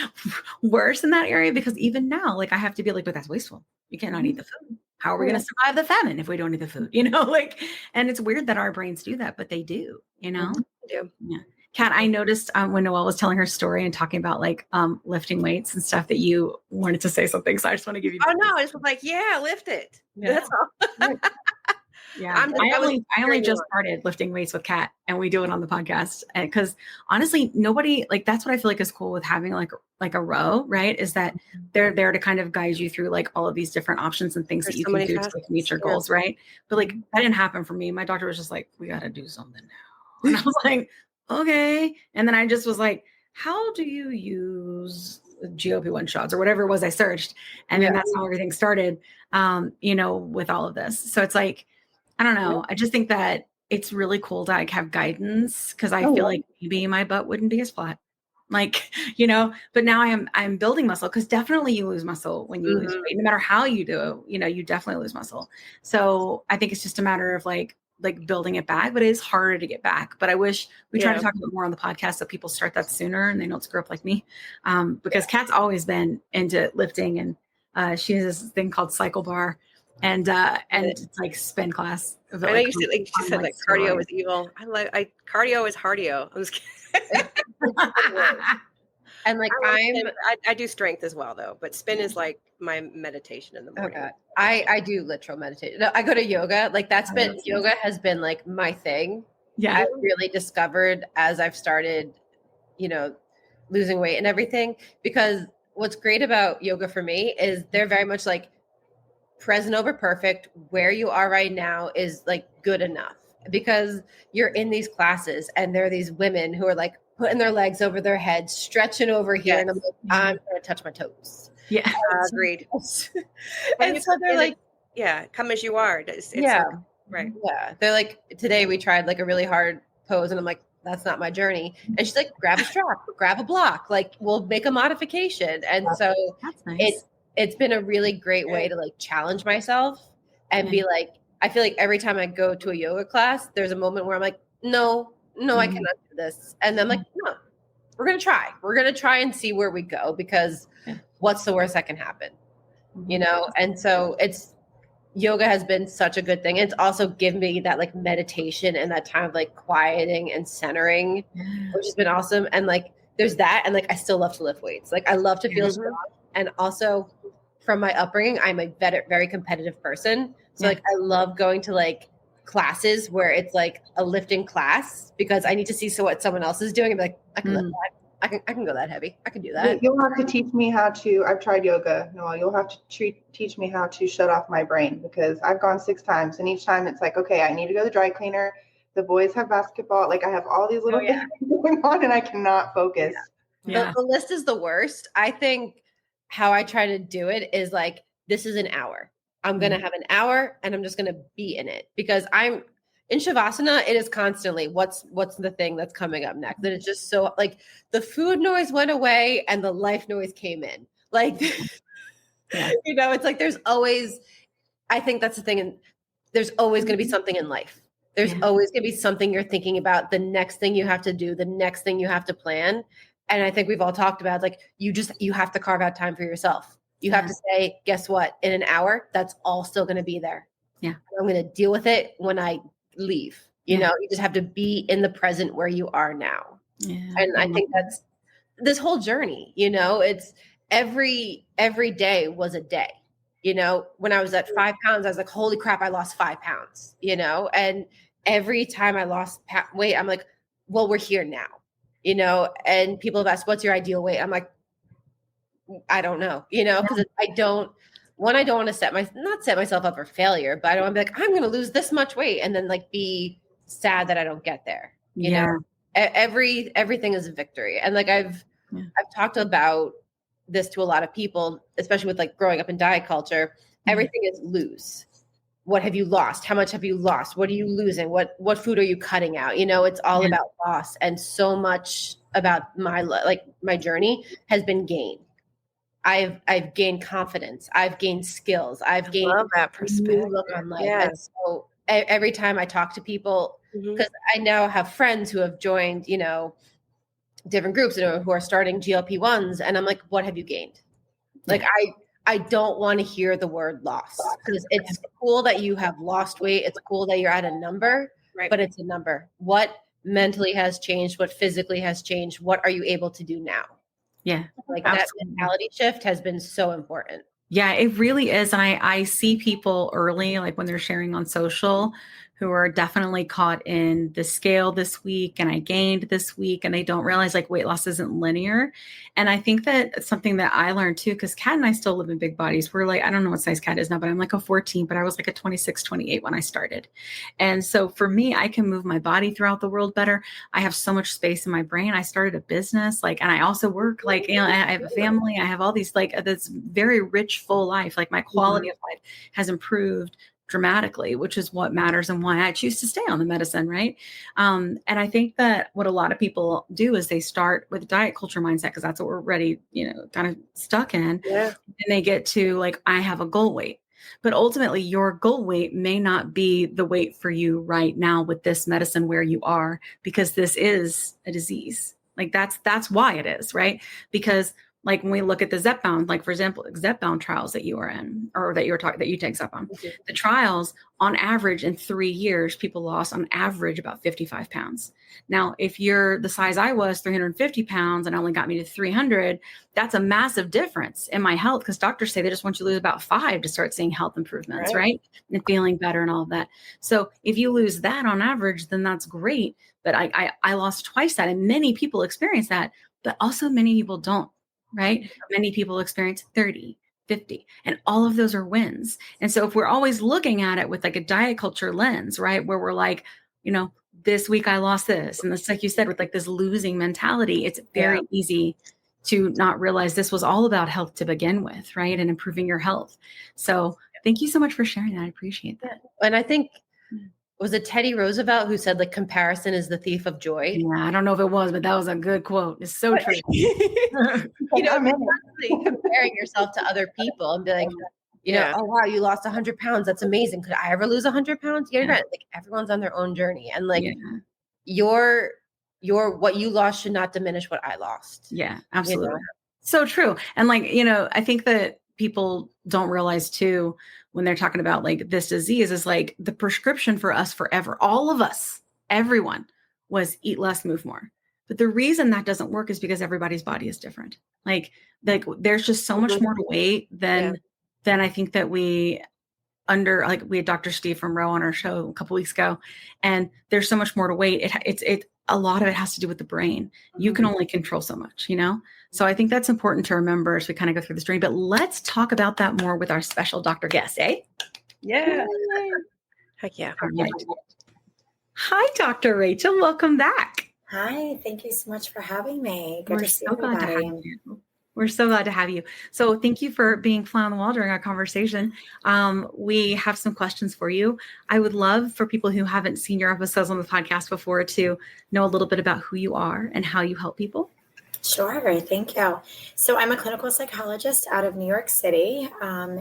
worse in that area because even now, I have to be like, but that's wasteful. You cannot eat the food. How are we going to survive the famine if we don't eat the food? And it's weird that our brains do that, but they do, They do. Yeah. Kat, I noticed when Noelle was telling her story and talking about lifting weights and stuff that you wanted to say something. So I just want to give you. Oh no, I just was like, yeah, lift it. Yeah. That's all. Yeah, I only just started lifting weights with Kat, and we do it on the podcast. And because honestly, nobody that's what I feel like is cool with having like a row, right? Is that they're there to kind of guide you through all of these different options and things that you can do to meet your goals, right? But that didn't happen for me. My doctor was just like, we got to do something now, and I was like, okay. And then I just was like, how do you use GLP-1 shots or whatever it was I searched, and then that's how everything started. With all of this, so it's like. I don't know. I just think that it's really cool to have guidance because I feel like maybe my butt wouldn't be as flat. But now I'm building muscle because definitely you lose muscle when you lose weight, no matter how you do it, you definitely lose muscle. So I think it's just a matter of building it back, but it is harder to get back. But I wish we try to talk a bit more on the podcast so people start that sooner and they don't screw up like me. Because Kat's always been into lifting and she has this thing called Cycle Bar. and it's like spin class. I know you said like cardio steroids. is evil. Cardio is cardio. I'm just kidding. And like I do strength as well though, but spin is like my meditation in the morning. Okay. I do literal meditation. No, I go to yoga. Like yoga has been like my thing. Yeah. I really discovered as I've started, losing weight and everything, because what's great about yoga for me is they're very much like present over perfect. Where you are right now is like good enough, because you're in these classes and there are these women who are like putting their legs over their heads, stretching over here. Yes. And I'm like, I'm going to touch my toes. Yeah. Agreed. And so they're like, come as you are. Right. Yeah. They're like, today we tried like a really hard pose and I'm like, that's not my journey. And she's like, grab a strap, grab a block, like we'll make a modification. And so That's nice. it's been a really great way to like challenge myself and be like, I feel like every time I go to a yoga class, there's a moment where I'm like, no, I cannot do this. And then I'm like, no, we're going to try. We're going to try and see where we go, because what's the worst that can happen? And so yoga has been such a good thing. It's also given me that like meditation and that time of like quieting and centering, which has been awesome. And like, there's that. And like, I still love to lift weights. Like I love to feel strong. And also from my upbringing, I'm a very competitive person. So like, I love going to like classes where it's like a lifting class, because I need to see what someone else is doing and be like, I can lift that. I can go that heavy. I can do that. You'll have to teach me how to, I've tried yoga, Noelle. You'll have to teach me how to shut off my brain, because I've gone 6 times and each time it's like, okay, I need to go to the dry cleaner. The boys have basketball. Like I have all these little things going on and I cannot focus. The list is the worst. I think how I try to do it is like, this is an hour. I'm going to have an hour and I'm just going to be in it, because I'm in Shavasana. It is constantly what's the thing that's coming up next. And it's just so like the food noise went away and the life noise came in. Like, it's like, there's always, I think that's the thing. And there's always going to be something in life. There's always going to be something you're thinking about, the next thing you have to do, the next thing you have to plan. And I think we've all talked about like, you have to carve out time for yourself. You have to say, guess what? In an hour, that's all still going to be there. Yeah. I'm going to deal with it when I leave. You just have to be in the present where you are now. Yeah. And I think that's this whole journey, it's every day was a day. When I was at 5 pounds, I was like, holy crap, I lost 5 pounds, and every time I lost weight, I'm like, well, we're here now, and people have asked, what's your ideal weight? I'm like, I don't know, because I don't want to not set myself up for failure, but I don't want to be like, I'm going to lose this much weight and then like be sad that I don't get there. You know, everything is a victory. And like, I've talked about this to a lot of people, especially with like growing up in diet culture. Everything is lose. What have you lost? How much have you lost? What are you losing? What food are you cutting out? It's all about loss. And so much about my journey has been gain. I've gained confidence. I've gained skills. I've gained that perspective. Look on life. And so every time I talk to people, because I now have friends who have joined, different groups who are starting GLP-1s, and I'm like, what have you gained? Like, I don't want to hear the word loss, because it's cool that you have lost weight. It's cool that you're at a number, but it's a number. What mentally has changed? What physically has changed? What are you able to do now? Yeah. Like that mentality shift has been so important. Yeah, it really is. And I see people early, like when they're sharing on social, who are definitely caught in the scale this week and I gained this week, and they don't realize like weight loss isn't linear. And I think that it's something that I learned too, because Kat and I still live in big bodies. We're like, I don't know what size Kat is now, but I'm like a 14, but I was like a 26, 28 when I started. And so for me, I can move my body throughout the world better. I have so much space in my brain. I started a business, like, and I also work, like, I have a family. I have all these, like, this very rich, full life. Like my quality of life has improved dramatically, which is what matters and why I choose to stay on the medicine. Right. And I think that what a lot of people do is they start with diet culture mindset, because that's what we're ready, kind of stuck in. Yeah. And they get to like, I have a goal weight, but ultimately your goal weight may not be the weight for you right now with this medicine where you are, because this is a disease. Like that's why it is, right? Because Like when we look at the Zepbound, like for example, Zepbound trials that you were in, or that you take Zepbound, the trials on average in 3 years, people lost on average about 55 pounds. Now, if you're the size I was, 350 pounds, and only got me to 300, that's a massive difference in my health, because doctors say they just want you to lose about 5 to start seeing health improvements, right? And feeling better and all of that. So if you lose that on average, then that's great. But I lost twice that, and many people experience that, but also many people don't. Right? Many people experience 30, 50, and all of those are wins. And so if we're always looking at it with like a diet culture lens, right, where we're like, this week I lost this, and it's like you said, with like this losing mentality, it's very easy to not realize this was all about health to begin with, right? And improving your health. So thank you so much for sharing that. I appreciate that. And I think, was it Teddy Roosevelt who said like comparison is the thief of joy? Yeah, I don't know if it was, but that was a good quote. It's so true. Constantly comparing yourself to other people and be like, oh wow, you lost 100 pounds. That's amazing. Could I ever lose 100 pounds? Yeah, right. Like everyone's on their own journey, and like your what you lost should not diminish what I lost. Yeah, absolutely. So true. And like, I think that people don't realize too, when they're talking about like this disease, is like the prescription for us forever, all of us, everyone, was eat less, move more. But the reason that doesn't work is because everybody's body is different. Like there's just so much more to weight than I think that we had Dr. Steve from Roe on our show a couple weeks ago, and there's so much more to weight. It's a lot of it has to do with the brain. You can only control so much, So I think that's important to remember as we kind of go through this journey. But let's talk about that more with our special doctor guest, eh? Yeah. Heck yeah. Right. Hi, Dr. Rachel. Welcome back. Hi. Thank you so much for having me. Good to see everybody. We're so glad to have you. So thank you for being fly on the wall during our conversation. We have some questions for you. I would love for people who haven't seen your episodes on the podcast before to know a little bit about who you are and how you help people. Sure. Thank you. So I'm a clinical psychologist out of New York City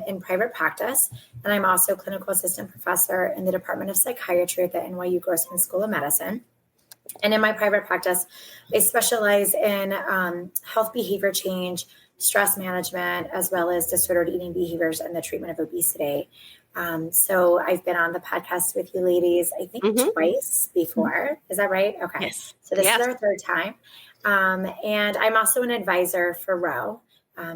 in private practice. And I'm also a clinical assistant professor in the Department of Psychiatry at the NYU Grossman School of Medicine. And in my private practice, I specialize in health behavior change, stress management, as well as disordered eating behaviors and the treatment of obesity. So I've been on the podcast with you ladies, I think twice before. Is that right? Okay. Yes. So this is our third time. And I'm also an advisor for Roe.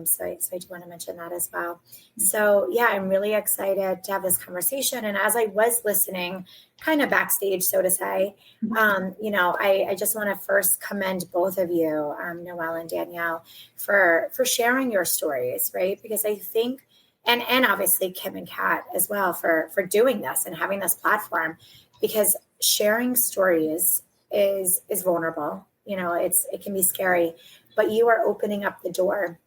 So I do want to mention that as well. So yeah, I'm really excited to have this conversation. And as I was listening, kind of backstage, so to say, I just want to first commend both of you, Noelle and Danielle, for sharing your stories, right? Because I think, and obviously Kim and Kat as well for doing this and having this platform, because sharing stories is vulnerable. It can be scary, but you are opening up the door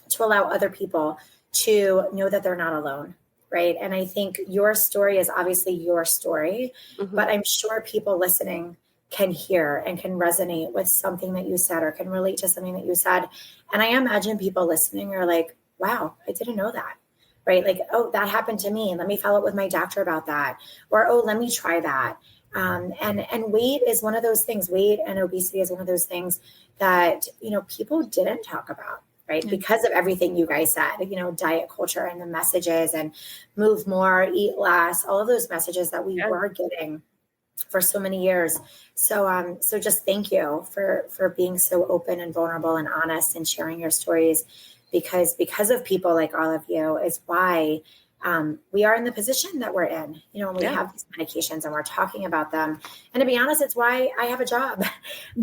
to allow other people to know that they're not alone, right? And I think your story is obviously your story, but I'm sure people listening can hear and can resonate with something that you said or can relate to something that you said. And I imagine people listening are like, wow, I didn't know that, right? Like, oh, that happened to me. Let me follow up with my doctor about that. Or, oh, let me try that. And weight is one of those things. Weight and obesity is one of those things that, people didn't talk about. Right. Because of everything you guys said, diet culture and the messages and move more, eat less, all of those messages that we were getting for so many years. So just thank you for being so open and vulnerable and honest and sharing your stories, because of people like all of you is why we are in the position that we're in, when we have these medications and we're talking about them. And to be honest, it's why I have a job.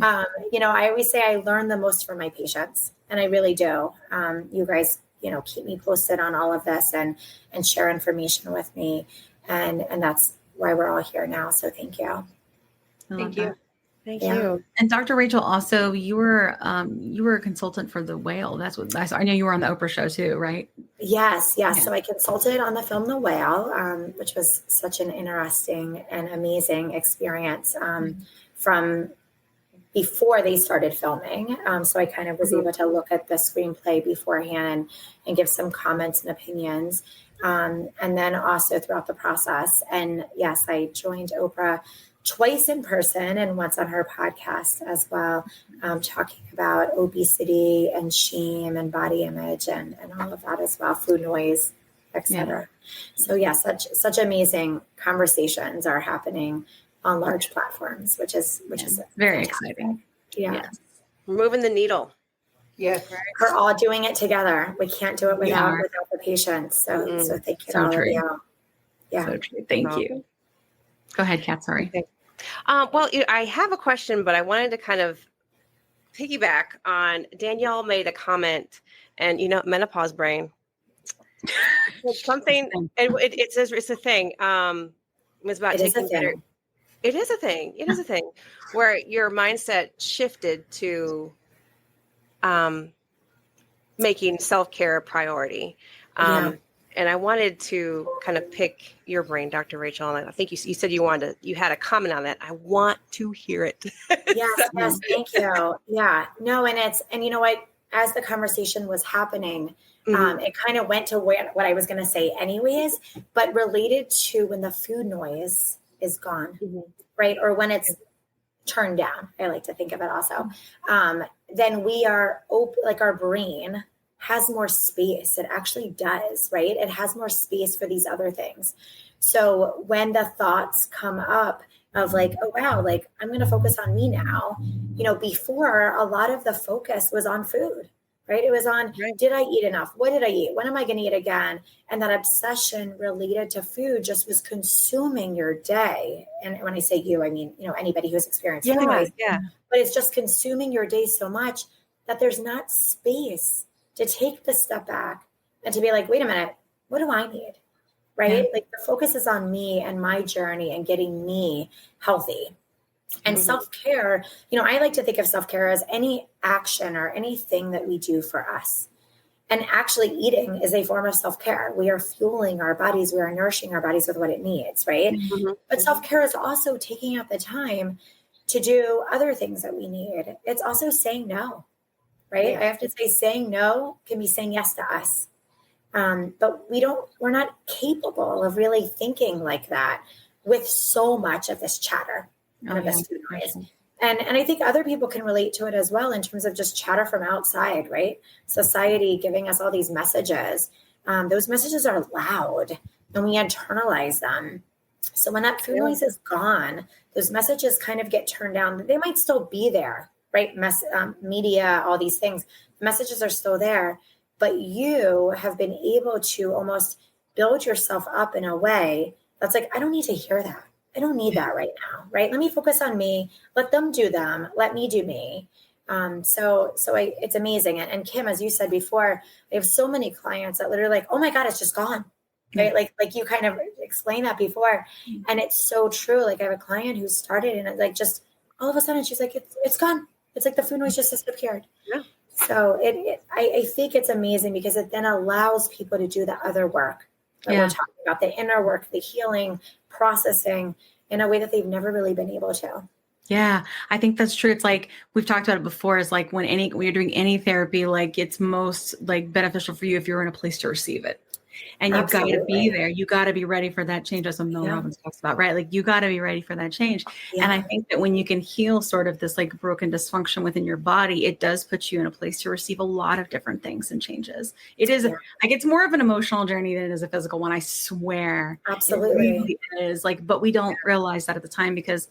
I always say I learn the most from my patients, and I really do. You guys, keep me posted on all of this and share information with me. And that's why we're all here now. So thank you. Thank you. Thank you. And Dr. Rachel, also, you were a consultant for The Whale. That's what I know. You were on the Oprah show too, right? Yes. Yeah. So I consulted on the film The Whale, which was such an interesting and amazing experience from before they started filming. So I kind of was able to look at the screenplay beforehand and give some comments and opinions. And then also throughout the process. And yes, I joined Oprah twice in person and once on her podcast as well, talking about obesity and shame and body image and all of that as well, food noise, etc. So such amazing conversations are happening on large platforms, which is very fantastic. exciting. Yeah. Yes. We're moving the needle. Yes. We're all doing it together. We can't do it without the patients. So thank you to all of you. Yeah. So true. Thank you. Go ahead, Kat. Sorry. Okay. Well, I have a question, but I wanted to kind of piggyback on Danielle made a comment, and menopause brain. It's something, and it says it's a thing. It's about taking better. It is a thing. It is a thing where your mindset shifted to making self-care a priority. And I wanted to kind of pick your brain, Dr. Rachel. And I think you said you had a comment on that. I want to hear it. Yes, thank you. Yeah, no, and you know what? As the conversation was happening, it kind of went to what I was going to say anyways, but related to when the food noise is gone, right? Or when it's turned down, I like to think of it also. Then we are open, like our brain has more space. It actually does, right? It has more space for these other things. So when the thoughts come up of like, oh, wow, like I'm going to focus on me now, before a lot of the focus was on food, right? It was on, did I eat enough? What did I eat? When am I going to eat again? And that obsession related to food just was consuming your day. And when I say you, I mean, anybody who's experienced food noise. But it's just consuming your day so much that there's not space to take the step back and to be like, wait a minute, what do I need? Right? Like the focus is on me and my journey and getting me healthy. And self-care, I like to think of self-care as any action or anything that we do for us. And actually eating is a form of self-care. We are fueling our bodies. We are nourishing our bodies with what it needs, right? But self-care is also taking out the time to do other things that we need. It's also saying no. Right? I have to say saying no can be saying yes to us. But we're not capable of really thinking like that with so much of this chatter and of this food noise. And I think other people can relate to it as well in terms of just chatter from outside, right? Society giving us all these messages. Those messages are loud and we internalize them. So when that food noise is gone, those messages kind of get turned down. They might still be there. Right? Media, all these things, the messages are still there, but you have been able to almost build yourself up in a way that's like, I don't need to hear that. I don't need that right now. Right? Let me focus on me. Let them do them. Let me do me. It's amazing. And Kim, as you said before, I have so many clients that literally like, oh my God, it's just gone. Right? Like you kind of explained that before. And it's so true. Like I have a client who started and like just all of a sudden she's like, it's gone. It's like the food noise just disappeared. Yeah. So I think it's amazing because it then allows people to do the other work that we're talking about, the inner work, the healing, processing in a way that they've never really been able to. Yeah, I think that's true. It's like we've talked about it before. Is like when you're doing any therapy, like it's most like beneficial for you if you're in a place to receive it. And you've got to be there. You got to be ready for that change, as Mel Robbins talks about, right? Like you got to be ready for that change. Yeah. And I think that when you can heal sort of this like broken dysfunction within your body, it does put you in a place to receive a lot of different things and changes. It is like it's more of an emotional journey than it is a physical one. I swear. Absolutely. It really is like, but we don't realize that at the time because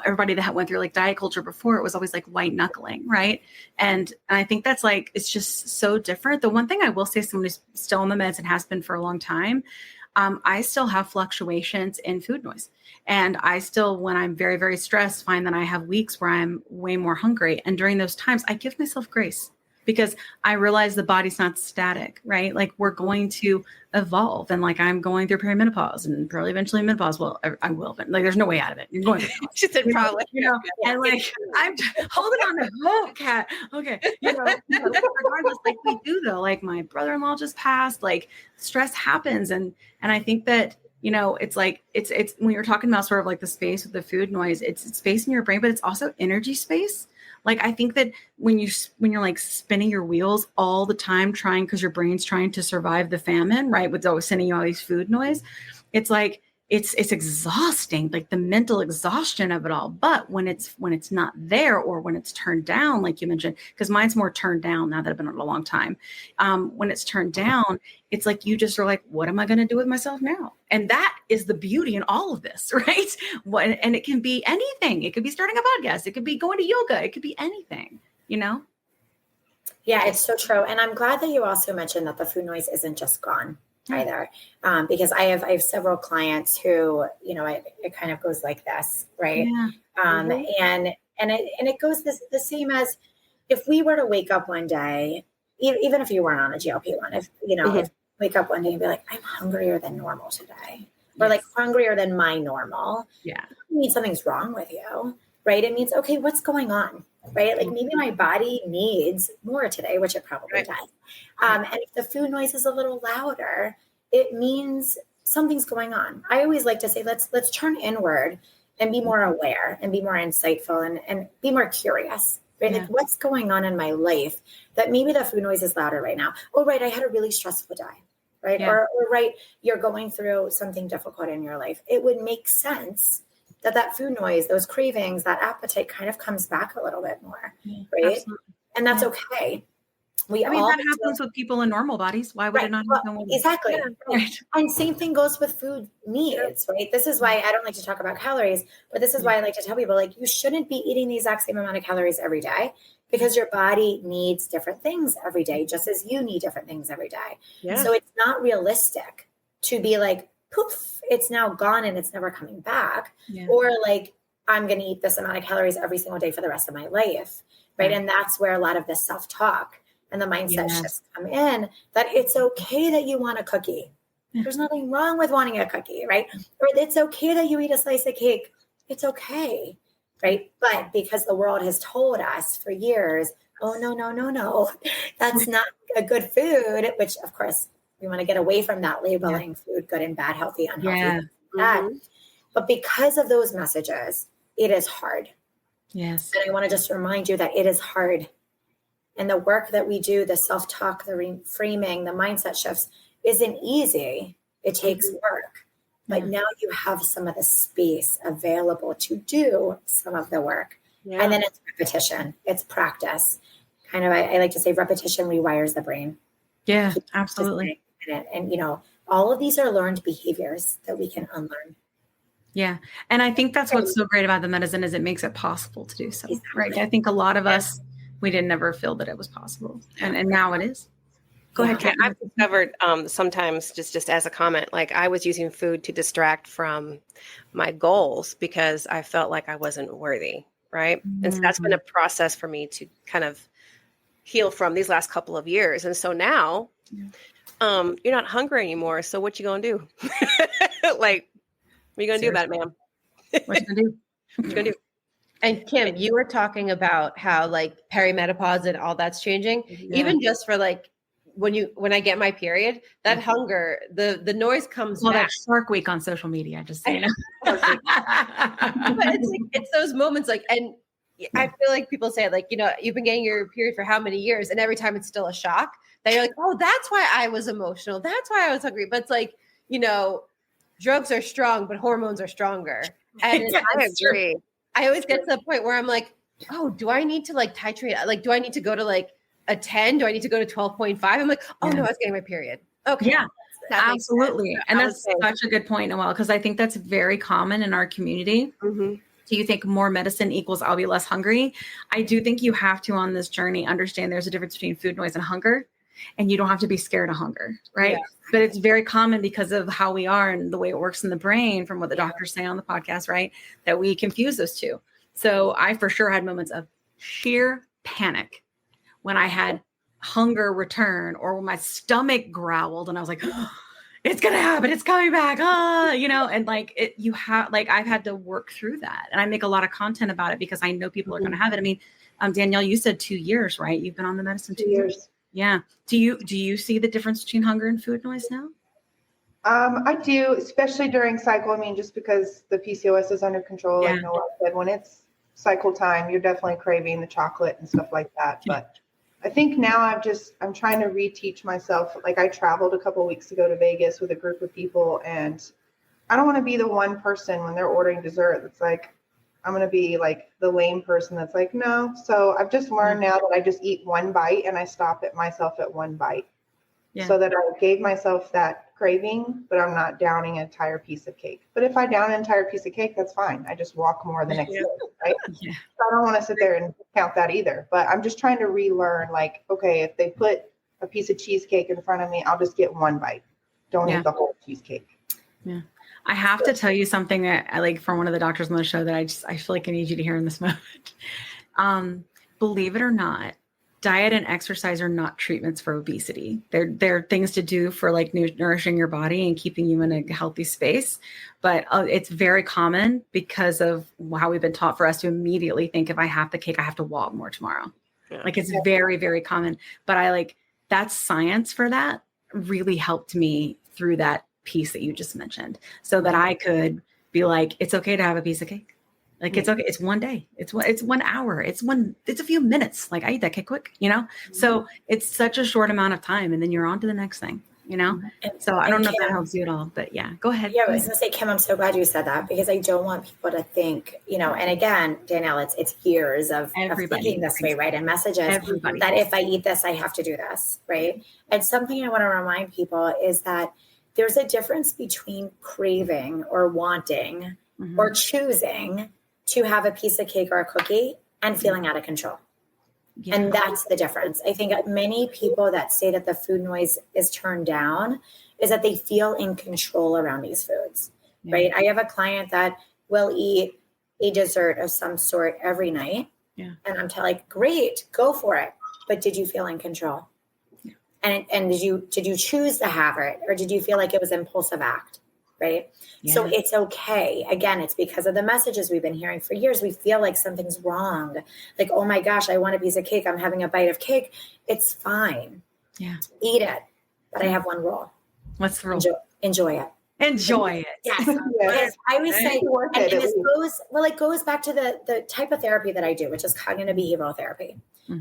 everybody that went through like diet culture before, it was always like white knuckling. Right. And I think that's like, it's just so different. The one thing I will say, someone who's still on the meds and has been for a long time, I still have fluctuations in food noise. And I still, when I'm very, very stressed, find that I have weeks where I'm way more hungry. And during those times, I give myself grace. Because I realize the body's not static, right? Like we're going to evolve, and like I'm going through perimenopause, and probably eventually menopause. Well, I will, but like there's no way out of it. You're going to. She said probably. And like I'm holding on to hope, Kat. Okay, regardless, like we do though. Like my brother-in-law just passed. Like stress happens, and I think that. It's like it's when you're talking about sort of like the space with the food noise. It's space in your brain, but it's also energy space. Like, I think that when you're like spinning your wheels all the time, because your brain's trying to survive the famine, right? With always sending you all these food noise, it's like it's exhausting, like the mental exhaustion of it all. But when it's not there, or when it's turned down, like you mentioned, because mine's more turned down now that I've been on a long time. When it's turned down, it's like you just are like, what am I going to do with myself now? And that is the beauty in all of this, right? And it can be anything. It could be starting a podcast. It could be going to yoga. It could be anything, you know? Yeah, it's so true. And I'm glad that you also mentioned that the food noise isn't just gone either. Because I have several clients who, you know, it kind of goes like this, right? Yeah. And it goes the same as if we were to wake up one day, even if you weren't on a GLP-1, if, you know, if wake up one day and be like, I'm hungrier than normal today, or like hungrier than my normal. Yeah. It means something's wrong with you, right? It means, okay, what's going on? Right? Like maybe my body needs more today, which it probably does. And if the food noise is a little louder, it means something's going on. I always like to say, let's turn inward and be more aware and be more insightful and be more curious, right? Yeah. Like what's going on in my life that maybe the food noise is louder right now. Oh, right. I had a really stressful day, right? Yeah. Or right. You're going through something difficult in your life. It would make sense that food noise, those cravings, that appetite kind of comes back a little bit more, right? Absolutely. And that's okay. That happens with people in normal bodies. Why would it not happen with exactly. Yeah, right. And same thing goes with food needs, right? This is why I don't like to talk about calories, but this is why I like to tell people, like, you shouldn't be eating the exact same amount of calories every day, because your body needs different things every day, just as you need different things every day. Yeah. So it's not realistic to be like, poof, it's now gone and it's never coming back. Yeah. Or like, I'm going to eat this amount of calories every single day for the rest of my life. Right. And that's where a lot of this self-talk and the mindset shifts come in, that it's okay that you want a cookie. There's nothing wrong with wanting a cookie, right? Or it's okay that you eat a slice of cake. It's okay. Right. But because the world has told us for years, oh, no, that's not a good food, which of course, we want to get away from that labeling food good and bad, healthy, unhealthy. Yeah. But because of those messages, it is hard. Yes. And I want to just remind you that it is hard. And the work that we do, the self-talk, the reframing, the mindset shifts isn't easy. It takes work. But now you have some of the space available to do some of the work. Yeah. And then it's repetition. It's practice. Kind of, I like to say repetition rewires the brain. Yeah, absolutely. And, you know, all of these are learned behaviors that we can unlearn. Yeah. And I think that's what's so great about the medicine is it makes it possible to do so. Exactly. Right. I think a lot of us, we didn't never feel that it was possible. And now it is. Go ahead, Kat. I've discovered sometimes just as a comment, like I was using food to distract from my goals because I felt like I wasn't worthy. Right. Mm-hmm. And so that's been a process for me to kind of heal from these last couple of years. And so now you're not hungry anymore. So what you going to do? Like, what are you going to do about it, ma'am? What you going to do? What you going to do? And Kim, you were talking about how like perimenopause and all that's changing, even just for like, when I get my period, that hunger, the noise comes back. That Shark Week on social media, just so you know. But it's like, it's those moments like, and I feel like people say like, you know, you've been getting your period for how many years? And every time it's still a shock that you're like, oh, that's why I was emotional. That's why I was hungry. But it's like, you know, drugs are strong, but hormones are stronger. And I agree. I always get to the point where I'm like, oh, do I need to like titrate? Like, do I need to go to like a 10? Do I need to go to 12.5? I'm like, oh no, I was getting my period. Okay. Yeah, absolutely. And that's such a good point, Noelle, because I think that's very common in our community. Mm-hmm. Do you think more medicine equals I'll be less hungry? I do think you have to, on this journey, understand there's a difference between food noise and hunger, and you don't have to be scared of hunger, right? Yeah. But it's very common because of how we are and the way it works in the brain from what the doctors say on the podcast, right? That we confuse those two. So I for sure had moments of sheer panic when I had hunger return or when my stomach growled and I was like, oh, it's going to happen. It's coming back. You know, and like I've had to work through that. And I make a lot of content about it because I know people are going to have it. I mean, Danielle, you said 2 years, right? You've been on the medicine 2 years. Yeah. Do you see the difference between hunger and food noise now? I do, especially during cycle. I mean, just because the PCOS is under control, like Noelle said, when it's cycle time, you're definitely craving the chocolate and stuff like that. But I think now I'm trying to reteach myself. Like I traveled a couple of weeks ago to Vegas with a group of people, and I don't want to be the one person when they're ordering dessert that's like, I'm going to be like the lame person that's like, no. So I've just learned now that I just eat one bite and I stop at myself at one bite. Yeah. So that I gave myself that craving, but I'm not downing an entire piece of cake. But if I down an entire piece of cake, that's fine. I just walk more the next day, right? Yeah. So I don't want to sit there and count that either. But I'm just trying to relearn, like, okay, if they put a piece of cheesecake in front of me, I'll just get one bite. Don't eat the whole cheesecake. Yeah. I have to tell you something that I like from one of the doctors on the show that I feel like I need you to hear in this moment. Believe it or not, diet and exercise are not treatments for obesity. They're things to do for like nourishing your body and keeping you in a healthy space. But it's very common because of how we've been taught for us to immediately think, if I have the cake, I have to walk more tomorrow. Yeah. Like it's very, very common. But that's science for that really helped me through that piece that you just mentioned, so that I could be like, it's okay to have a piece of cake. Like, it's okay. It's one day. It's 1 hour. It's a few minutes. Like I eat that cake quick, so it's such a short amount of time and then you're on to the next thing, so I don't know if that helps you at all, but yeah, go ahead. Yeah, I was going to say, Kim, I'm so glad you said that, because I don't want people to think, and again, Danielle, it's years of thinking this way, right? And messages that if I eat this, I have to do this, right? And something I want to remind people is that there's a difference between craving or wanting or choosing to have a piece of cake or a cookie and feeling out of control. Yeah. And that's the difference. I think many people that say that the food noise is turned down is that they feel in control around these foods, right? I have a client that will eat a dessert of some sort every night. Yeah. And I'm like, great, go for it. But did you feel in control? And did you choose to have it, or did you feel like it was an impulsive act, right? Yeah. So it's okay. Again, it's because of the messages we've been hearing for years. We feel like something's wrong. Like, oh my gosh, I want a piece of cake. I'm having a bite of cake. It's fine. Yeah. Eat it. But I have one rule. What's the rule? Enjoy it. Enjoy it. Yes. Yes. I always say, and it goes back to the type of therapy that I do, which is cognitive behavioral therapy,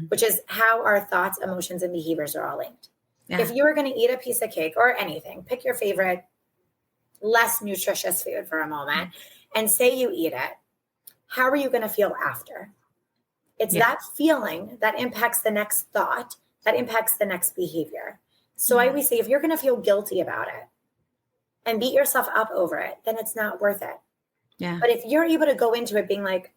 which is how our thoughts, emotions, and behaviors are all linked. Yeah. If you were going to eat a piece of cake or anything, pick your favorite less nutritious food for a moment and say you eat it, how are you going to feel after? It's that feeling that impacts the next thought, that impacts the next behavior. So I always say, if you're going to feel guilty about it and beat yourself up over it, then it's not worth it. Yeah. But if you're able to go into it being like,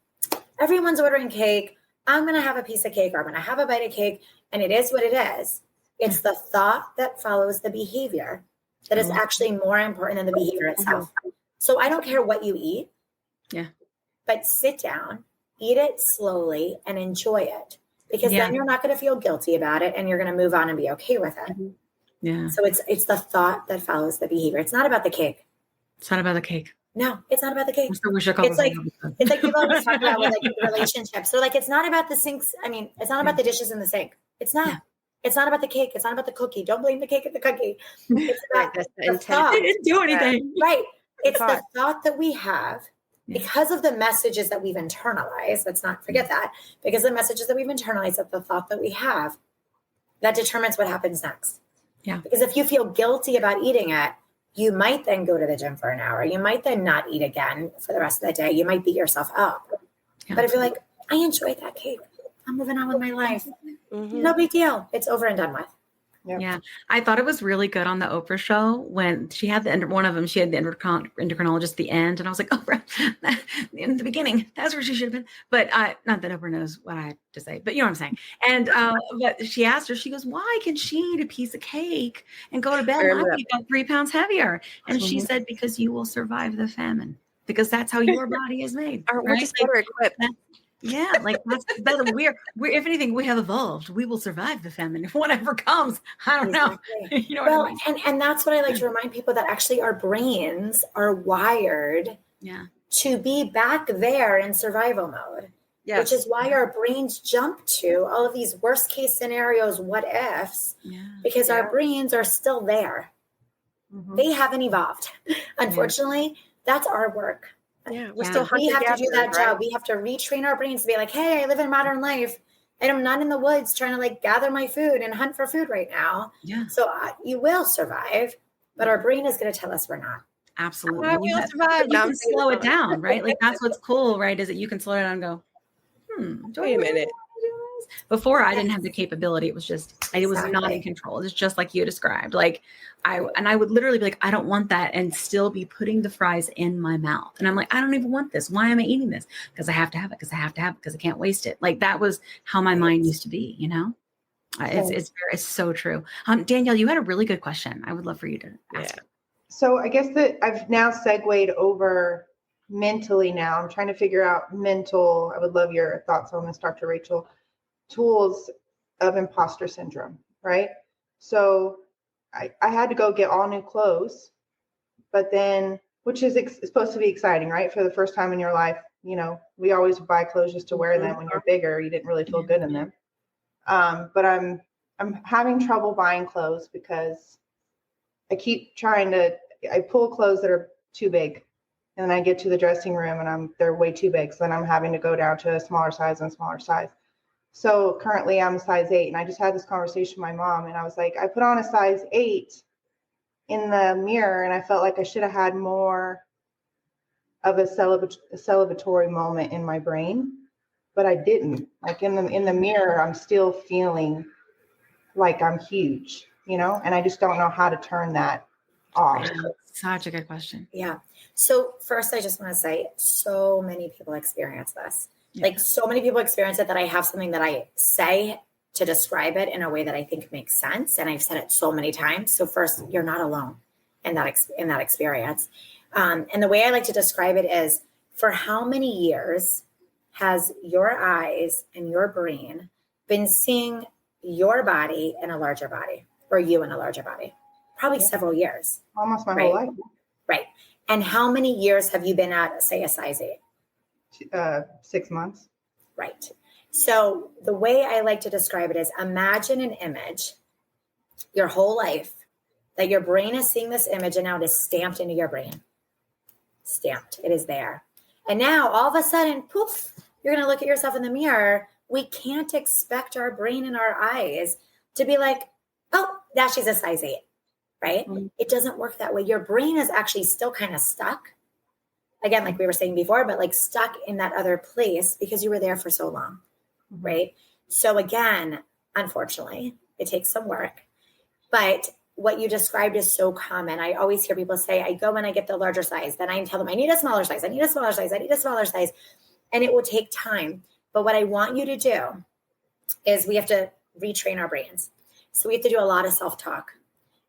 everyone's ordering cake, I'm going to have a piece of cake, or I'm going to have a bite of cake, and it is what it is. It's the thought that follows the behavior that is actually more important than the behavior itself. So I don't care what you eat. Yeah. But sit down, eat it slowly, and enjoy it. Because then you're not going to feel guilty about it, and you're going to move on and be okay with it. Yeah. So it's the thought that follows the behavior. It's not about the cake. It's not about the cake. No, it's not about the cake. It's like people always talk about with like relationships. So like, it's not about the sinks. I mean, it's not about the dishes in the sink. It's not. Yeah. It's not about the cake. It's not about the cookie. Don't blame the cake at the cookie. It's about the thought. It didn't do anything. Right. It's the thought that we have because of the messages that we've internalized. Let's not forget that. Because the messages that we've internalized, of the thought that we have, that determines what happens next. Yeah. Because if you feel guilty about eating it, you might then go to the gym for an hour. You might then not eat again for the rest of the day. You might beat yourself up. Yeah. But if you're like, I enjoyed that cake, I'm moving on with my life. No big deal. It's over and done with. Yep. Yeah. I thought it was really good on the Oprah show when she had one of them, she had the endocrinologist at the end. And I was like, Oprah, in the beginning, that's where she should have been. But not that Oprah knows what I have to say, but you know what I'm saying. And but she asked her, she goes, why can she eat a piece of cake and go to bed and I'll be about 3 pounds heavier? And she said, because you will survive the famine, because that's how your body is made. We're just better equipped. Yeah, like that's we're if anything, we have evolved. We will survive the famine, whatever comes. I don't know. You know what I mean? and that's what I like to remind people, that actually our brains are wired to be back there in survival mode. Which is why our brains jump to all of these worst case scenarios, what ifs, because our brains are still there. They haven't evolved. Unfortunately, that's our work. Yeah, we have to do that job. We have to retrain our brains to be like, hey, I live in modern life and I'm not in the woods trying to like gather my food and hunt for food right now. Yeah. So you will survive, but our brain is going to tell us we're not. Absolutely. I will survive. You No, can I'm saying slow it it's down, right? Like that's what's cool, right? Is that you can slow it down and go, do I Wait a really minute. want to do this? Before I didn't have the capability. It was just, it was not in control. It's just like you described. Like I would literally be like, I don't want that, and still be putting the fries in my mouth. And I'm like, I don't even want this. Why am I eating this? Because I have to have it. Because I have to have it. Because I can't waste it. Like that was how my mind used to be, you know? It's so true. Danielle, you had a really good question. I would love for you to ask. Yeah. So I guess that I've now segued over mentally now. I'm trying to figure out mental. I would love your thoughts on this, Dr. Rachel. Tools of imposter syndrome, right? So I had to go get all new clothes, but then, which is supposed to be exciting, right? For the first time in your life, you know, we always buy clothes just to wear them when you're bigger. You didn't really feel good in them. But I'm having trouble buying clothes because I keep trying to, I pull clothes that are too big, and then I get to the dressing room and they're way too big. So then I'm having to go down to a smaller size and smaller size. So currently I'm a size 8, and I just had this conversation with my mom, and I was like, I put on a size 8 in the mirror, and I felt like I should have had more of a celebratory moment in my brain, but I didn't. Like in the mirror, I'm still feeling like I'm huge, you know, and I just don't know how to turn that off. Such a good question. Yeah. So first, I just want to say so many people experience this. Yeah. Like so many people experience it that I have something that I say to describe it in a way that I think makes sense. And I've said it so many times. So first, you're not alone in that experience. And the way I like to describe it is, for how many years has your eyes and your brain been seeing your body in a larger body, or you in a larger body? Probably several years. Almost my whole life. Right. And how many years have you been at, say, a size 8? 6 months. Right. So the way I like to describe it is, imagine an image your whole life that your brain is seeing this image, and now it is stamped into your brain. Stamped. It is there. And now all of a sudden, poof, you're going to look at yourself in the mirror. We can't expect our brain and our eyes to be like, oh, now she's a size 8, right? Mm-hmm. It doesn't work that way. Your brain is actually still kind of stuck. Again, like we were saying before, but like stuck in that other place because you were there for so long, right? So again, unfortunately, it takes some work. But what you described is so common. I always hear people say, I go and I get the larger size. Then I tell them, I need a smaller size. I need a smaller size. I need a smaller size. And it will take time. But what I want you to do is we have to retrain our brains. So we have to do a lot of self-talk.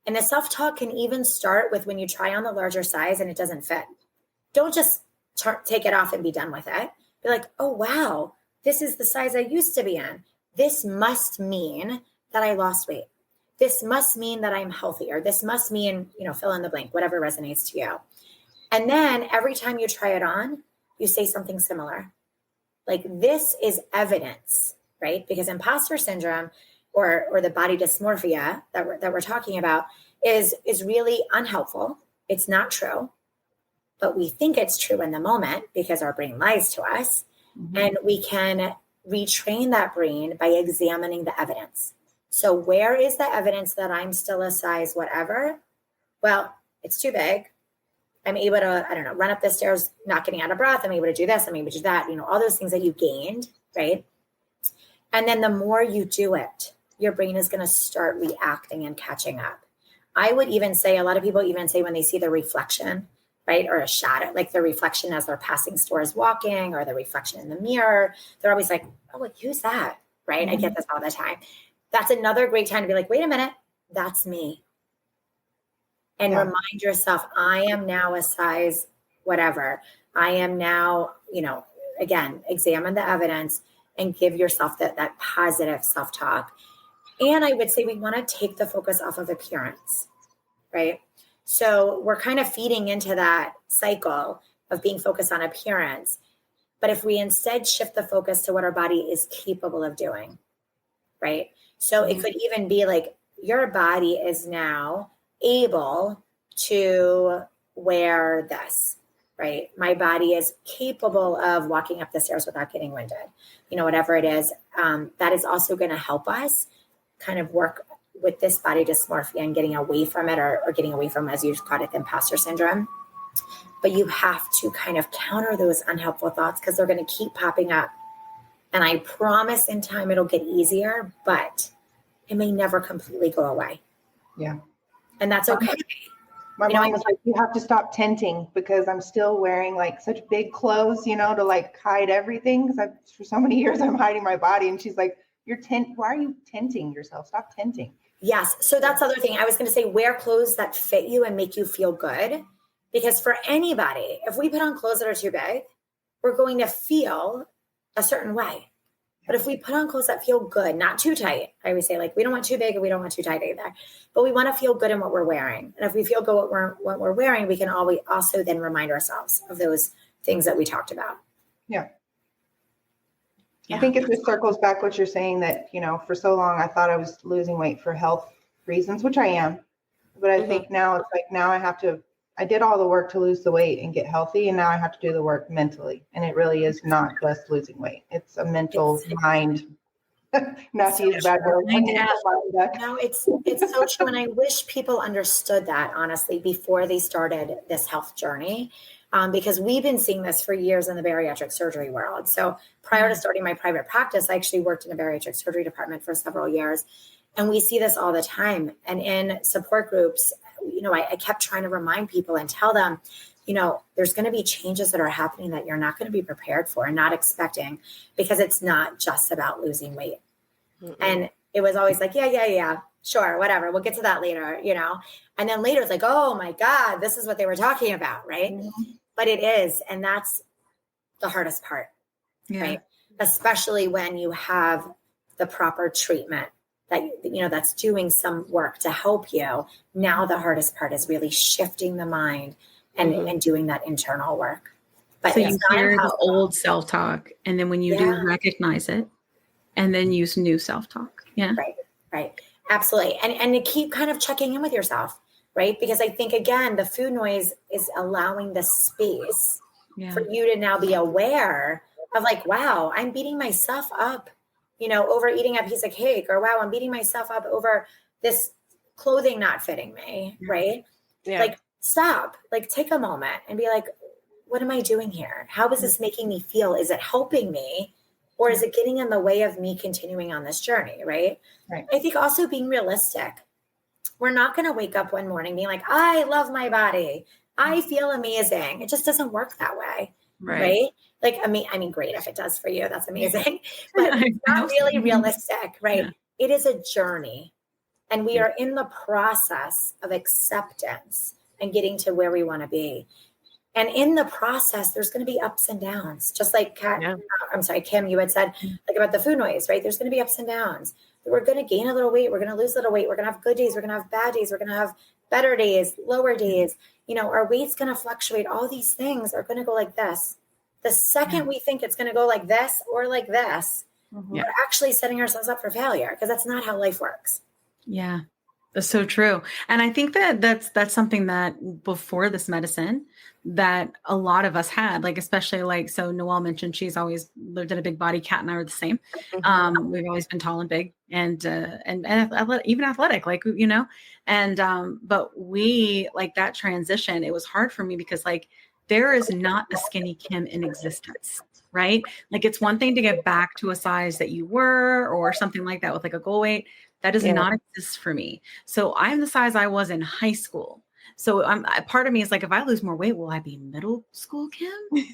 And the self-talk can even start with when you try on the larger size and it doesn't fit. Don't just take it off and be done with it. Be like, oh, wow, this is the size I used to be in. This must mean that I lost weight. This must mean that I'm healthier. This must mean, fill in the blank, whatever resonates to you. And then every time you try it on, you say something similar. Like, this is evidence, right? Because imposter syndrome or the body dysmorphia that we're talking about is really unhelpful. It's not true. But we think it's true in the moment because our brain lies to us. Mm-hmm. And we can retrain that brain by examining the evidence. So where is the evidence that I'm still a size whatever? Well, it's too big. I'm able to, run up the stairs, not getting out of breath. I'm able to do this. I'm able to do that. All those things that you gained, right? And then the more you do it, your brain is going to start reacting and catching up. I would even say, a lot of people even say when they see the reflection, right? Or a shadow, like the reflection as they're passing stores walking, or the reflection in the mirror, they're always like, oh, like, who's that? Right? Mm-hmm. I get this all the time. That's another great time to be like, wait a minute, that's me. And remind yourself, I am now a size whatever. I am now, again, examine the evidence and give yourself that positive self-talk. And I would say we want to take the focus off of appearance, right? So we're kind of feeding into that cycle of being focused on appearance. But if we instead shift the focus to what our body is capable of doing, right? So it could even be like, your body is now able to wear this, right? My body is capable of walking up the stairs without getting winded, whatever it is. That is also going to help us kind of work with this body dysmorphia and getting away from it, or getting away from, as you called it, imposter syndrome. but you have to kind of counter those unhelpful thoughts because they're going to keep popping up. And I promise in time it'll get easier, but it may never completely go away. Yeah. And that's okay. My mom was like, you have to stop tenting, because I'm still wearing like such big clothes, to like hide everything. Because for so many years I'm hiding my body. And she's like, why are you tenting yourself? Stop tenting. Yes. So that's the other thing. I was going to say, wear clothes that fit you and make you feel good. Because for anybody, if we put on clothes that are too big, we're going to feel a certain way. But if we put on clothes that feel good, not too tight, I always say, like, we don't want too big and we don't want too tight either, but we want to feel good in what we're wearing. And if we feel good what we're wearing, we can always also then remind ourselves of those things that we talked about. Yeah. I think it just circles back what you're saying, that, for so long I thought I was losing weight for health reasons, which I am. But I think now it's like, now I did all the work to lose the weight and get healthy. And now I have to do the work mentally. And it really is not just losing weight. It's a mental mind, not to use bad words. No, it's so true. And I wish people understood that, honestly, before they started this health journey. Because we've been seeing this for years in the bariatric surgery world. So prior to starting my private practice, I actually worked in a bariatric surgery department for several years. And we see this all the time. And in support groups, I kept trying to remind people and tell them, there's going to be changes that are happening that you're not going to be prepared for and not expecting, because it's not just about losing weight. And it was always like, yeah, sure, whatever. We'll get to that later, And then later it's like, oh my God, this is what they were talking about, right? But it is. And that's the hardest part, right? Especially when you have the proper treatment that, that's doing some work to help you. Now the hardest part is really shifting the mind and doing that internal work. But so you hear the old self-talk, and then when you do recognize it, and then use new self-talk. Yeah. Right. Absolutely. And to keep kind of checking in with yourself, right? Because I think, again, the food noise is allowing the space for you to now be aware of, like, wow, I'm beating myself up, over eating a piece of cake, or wow, I'm beating myself up over this clothing not fitting me. Right. Yeah. Like, stop, like, take a moment and be like, what am I doing here? How is this making me feel? Is it helping me? Or is it getting in the way of me continuing on this journey? Right. I think also being realistic. We're not going to wake up one morning being like, I love my body, I feel amazing. It just doesn't work that way. Right. Like, I mean, great if it does for you, that's amazing, but it's not really realistic. Right. Yeah. It is a journey, and we are in the process of acceptance and getting to where we want to be. And in the process, there's going to be ups and downs, just like Kim, you had said, like, about the food noise, right? There's going to be ups and downs. We're going to gain a little weight. We're going to lose a little weight. We're going to have good days. We're going to have bad days. We're going to have better days, lower days. Our weight's going to fluctuate. All these things are going to go like this. The second we think it's going to go like this or like this, we're actually setting ourselves up for failure, because that's not how life works. Yeah. That's so true. And I think that's something that before this medicine that a lot of us had, like, especially like, so Noelle mentioned she's always lived in a big body. Kat and I are the same. We've always been tall and big and even athletic, like, but we, like, that transition, it was hard for me because, like, there is not a skinny Kim in existence. Right. Like, it's one thing to get back to a size that you were, or something like that with like a goal weight. That does not exist for me. So I'm the size I was in high school. So part of me is like, if I lose more weight, will I be middle school Kim?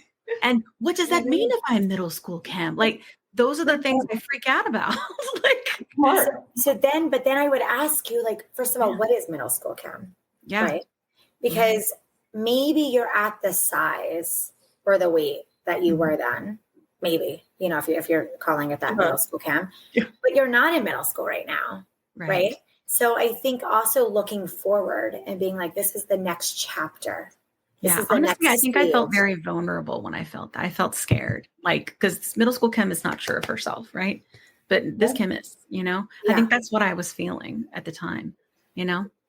And what does that mean if I'm middle school Kim? Like, those are the things I freak out about. But then I would ask you, like, first of all, what is middle school Kim? Yeah. Right. Because maybe you're at the size or the weight that you were then. Maybe, if you're calling it that middle school Kim, but you're not in middle school right now. Right. So I think also looking forward and being like, this is the next chapter. Honestly, I think I felt very vulnerable when I felt that. I felt scared, like, because middle school Kim is not sure of herself. Right. But this Kim is, I think that's what I was feeling at the time,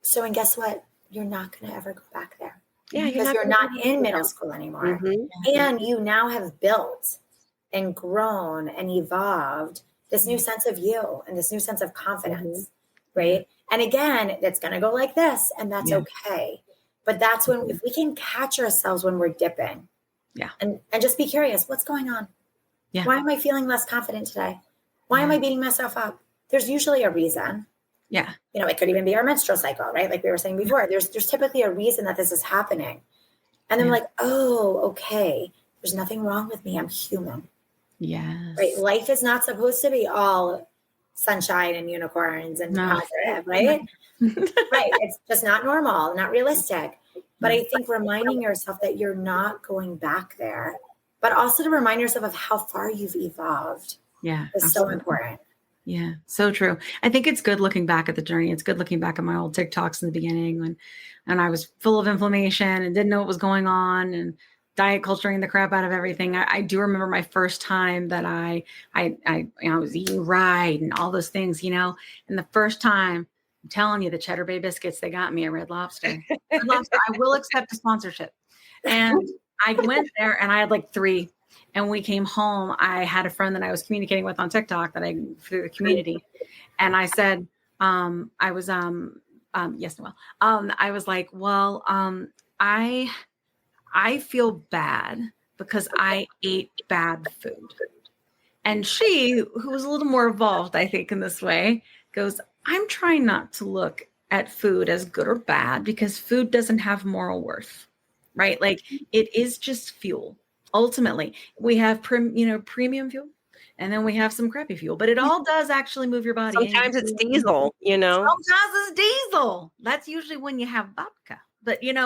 So, and guess what? You're not going to ever go back there. Yeah. Because you're not in middle school anymore. And you now have built and grown and evolved this new sense of you and this new sense of confidence, right? And again, it's going to go like this, and that's okay. But that's when, if we can catch ourselves when we're dipping, and just be curious, what's going on? Yeah. Why am I feeling less confident today? Why am I beating myself up? There's usually a reason. Yeah. You know, it could even be our menstrual cycle, right? Like we were saying before, there's typically a reason that this is happening. And then we're like, oh, okay. There's nothing wrong with me. I'm human. Yes. Right. Life is not supposed to be all sunshine and unicorns and positive, right? Right. It's just not normal, not realistic. But I think reminding yourself that you're not going back there, but also to remind yourself of how far you've evolved. Yeah. Is so important. Yeah, so true. I think it's good looking back at the journey. It's good looking back at my old TikToks in the beginning when I was full of inflammation and didn't know what was going on and diet culturing the crap out of everything. I do remember my first time that I was eating right and all those things, you know, and the first time, I'm telling you, the Cheddar Bay biscuits, they got me at Red Lobster. Red Lobster, I will accept a sponsorship. And I went there and I had like 3. And we came home. I had a friend that I was communicating with on TikTok through the community. And I said, yes, Noelle. I was like, well, I feel bad because I ate bad food. And she, who was a little more evolved, I think, in this way, goes, I'm trying not to look at food as good or bad because food doesn't have moral worth, right? Like it is just fuel. Ultimately, we have premium fuel, and then we have some crappy fuel, but it all does actually move your body. Sometimes it's diesel, you know. Sometimes it's diesel. That's usually when you have vodka. But but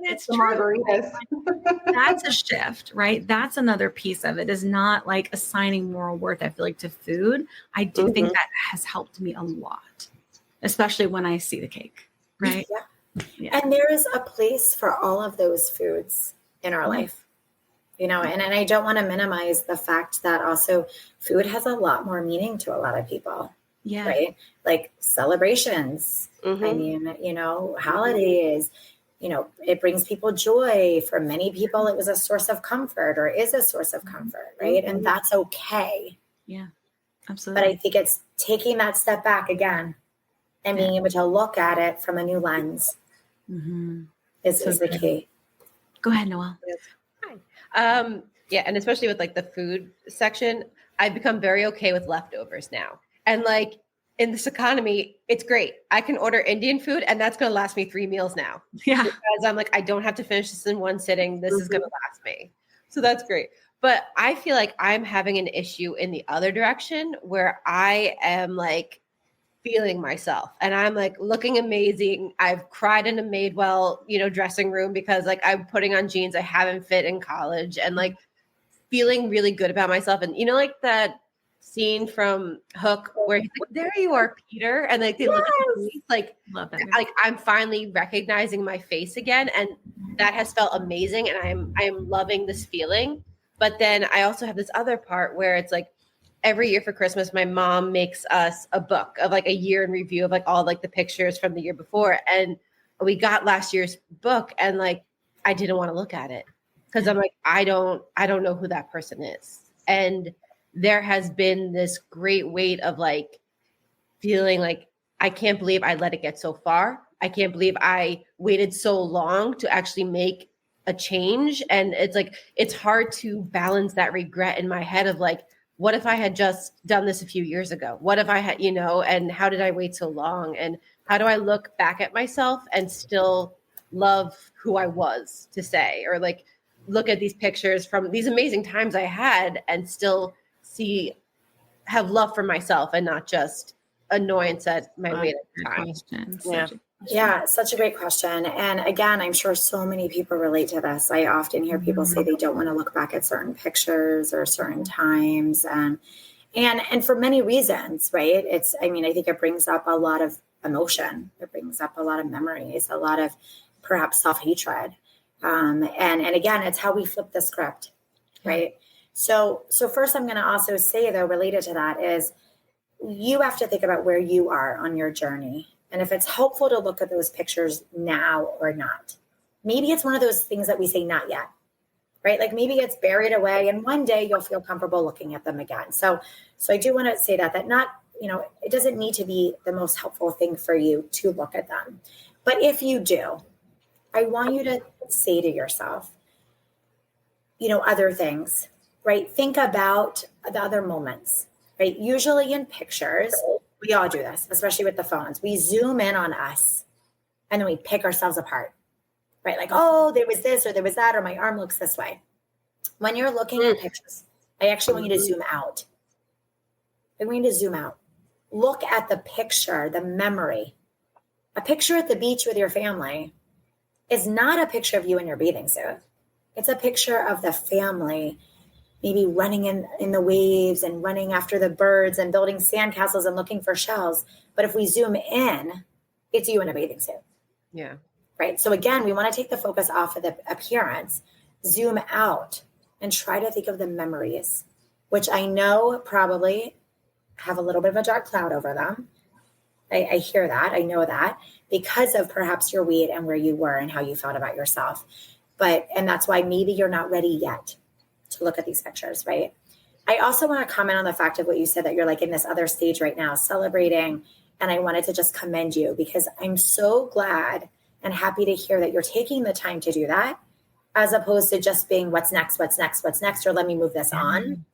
it's true. That's a shift, right? That's another piece of it. Is not like assigning moral worth, I feel like, to food. I do think that has helped me a lot, especially when I see the cake, right? Yeah. Yeah. And there is a place for all of those foods in our life, you know, and I don't want to minimize the fact that also food has a lot more meaning to a lot of people. Yeah. Right. Like celebrations. I mean, you know, holidays, you know, it brings people joy. For many people, it was a source of comfort or is a source of comfort. Right. And that's okay. Yeah, absolutely. But I think it's taking that step back again and being able to look at it from a new lens. Is the key. Go ahead, Noelle. Hi. And especially with like the food section, I've become very okay with leftovers now. And like in this economy, it's great. I can order Indian food and that's going to last me 3 meals now. Yeah. Because I'm like, I don't have to finish this in one sitting. This is going to last me. So that's great. But I feel like I'm having an issue in the other direction where I am like feeling myself and I'm like looking amazing. I've cried in a Madewell, dressing room because like I'm putting on jeans I haven't fit in college and like feeling really good about myself. And like that scene from Hook where he's like, there you are, Peter. And like they look at me like I'm finally recognizing my face again. And that has felt amazing. And I am loving this feeling. But then I also have this other part where it's like, every year for Christmas, my mom makes us a book of like a year in review of like all like the pictures from the year before. And we got last year's book and like, I didn't want to look at it because I'm like, I don't know who that person is. And there has been this great weight of like feeling like, I can't believe I let it get so far. I can't believe I waited so long to actually make a change. And it's like, it's hard to balance that regret in my head of like, what if I had just done this a few years ago? What if I had, and how did I wait so long? And how do I look back at myself and still love who I was to say, or like look at these pictures from these amazing times I had and still have love for myself and not just annoyance at my weight at the time. Yeah, such a great question. And again, I'm sure so many people relate to this. I often hear people say they don't want to look back at certain pictures or certain times. And for many reasons, right? I think it brings up a lot of emotion. It brings up a lot of memories, a lot of perhaps self-hatred. And again, it's how we flip the script, right? So first I'm going to also say though, related to that is you have to think about where you are on your journey. And if it's helpful to look at those pictures now or not. Maybe it's one of those things that we say not yet, right? Like maybe it's buried away and one day you'll feel comfortable looking at them again. So I do want to say that not it doesn't need to be the most helpful thing for you to look at them. But if you do, I want you to say to yourself, other things, right? Think about the other moments, right? Usually in pictures, we all do this, especially with the phones. We zoom in on us and then we pick ourselves apart, right? Like, oh, there was this or there was that, or my arm looks this way. When you're looking at pictures, I actually want you to zoom out. I want you to zoom out. Look at the picture, the memory. A picture at the beach with your family is not a picture of you in your bathing suit. It's a picture of the family, maybe running in the waves and running after the birds and building sandcastles and looking for shells. But if we zoom in, it's you in a bathing suit. Yeah. Right. So again, we want to take the focus off of the appearance, zoom out, and try to think of the memories, which I know probably have a little bit of a dark cloud over them. I hear that. I know that because of perhaps your weight and where you were and how you felt about yourself. And that's why maybe you're not ready yet to look at these pictures, right? I also want to comment on the fact of what you said, that you're like in this other stage right now, celebrating. And I wanted to just commend you because I'm so glad and happy to hear that you're taking the time to do that, as opposed to just being what's next, or let me move this on.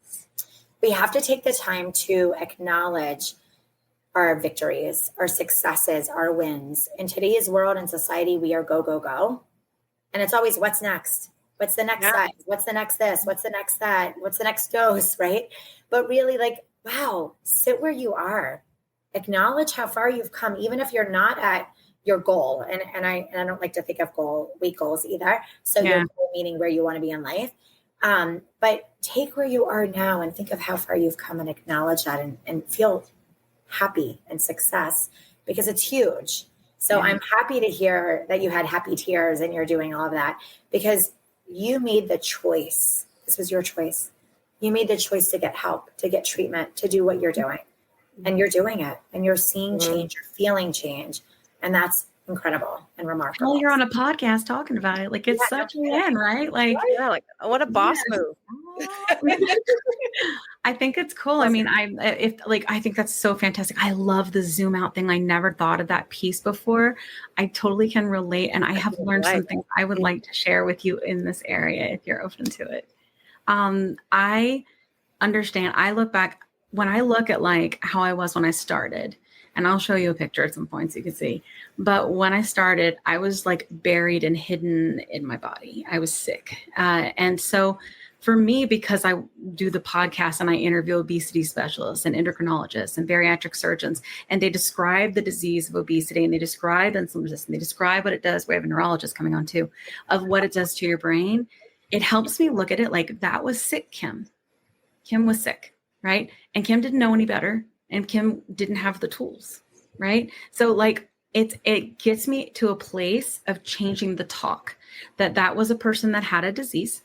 We have to take the time to acknowledge our victories, our successes, our wins. In today's world and society, we are go, go, go. And it's always what's next? What's the next size? What's the next this? What's the next that? What's the next dose, right? But really wow, sit where you are. Acknowledge how far you've come, even if you're not at your goal. And I don't like to think of weight goals either. So your goal meaning where you want to be in life. But take where you are now and think of how far you've come and acknowledge that and feel happy and success, because it's huge. So I'm happy to hear that you had happy tears and you're doing all of that because you made the choice. This was your choice. You made the choice to get help, to get treatment, to do what you're doing. And you're doing it and you're seeing change, you're feeling change. And that's incredible and remarkable. Well, you're on a podcast talking about it. Like it's such a win, right? Like, what a boss move. I think it's cool. I mean, I think that's so fantastic. I love the zoom out thing. I never thought of that piece before. I totally can relate. And I have learned something I would like to share with you in this area if you're open to it. I understand. I look back when I look at how I was when I started, and I'll show you a picture at some point so you can see. But when I started, I was buried and hidden in my body. I was sick. And so for me, because I do the podcast and I interview obesity specialists and endocrinologists and bariatric surgeons, and they describe the disease of obesity and they describe insulin resistance, they describe what it does. We have a neurologist coming on too, of what it does to your brain. It helps me look at it like that was sick, Kim. Kim was sick, right? And Kim didn't know any better. And Kim didn't have the tools, right? So it gets me to a place of changing the talk that was a person that had a disease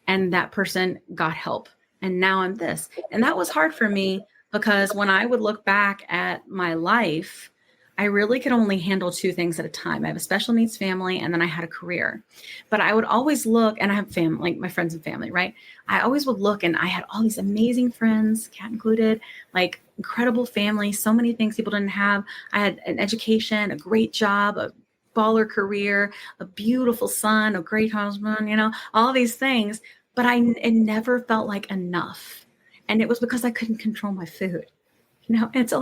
and that person got help. And now I'm this. And that was hard for me because when I would look back at my life, I really could only handle two things at a time. I have a special needs family and then I had a career. But I would always look, and I have family, my friends and family, right? I always would look and I had all these amazing friends, Kat included, incredible family, so many things people didn't have. I had an education, a great job, a baller career, a beautiful son, a great husband, all these things. But it never felt like enough. And it was because I couldn't control my food, And so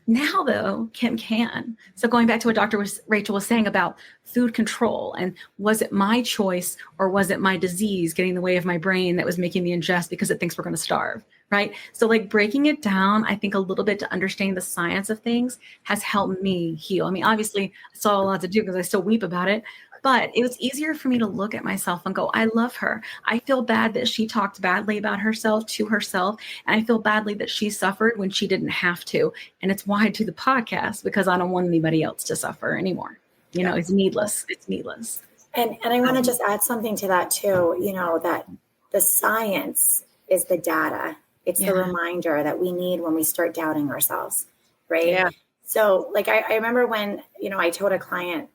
now, though, Kim can. So going back to what Rachel was saying about food control, and was it my choice or was it my disease getting in the way of my brain that was making me ingest because it thinks we're going to starve, right? So breaking it down, I think a little bit to understanding the science of things has helped me heal. I mean, obviously, I still a lot to do because I still weep about it. But it was easier for me to look at myself and go, I love her. I feel bad that she talked badly about herself to herself. And I feel badly that she suffered when she didn't have to. And it's why I do the podcast, because I don't want anybody else to suffer anymore. It's needless. It's needless. And I want to just add something to that too, that the science is the data. It's the reminder that we need when we start doubting ourselves. Right. Yeah. So I remember when, I told a client,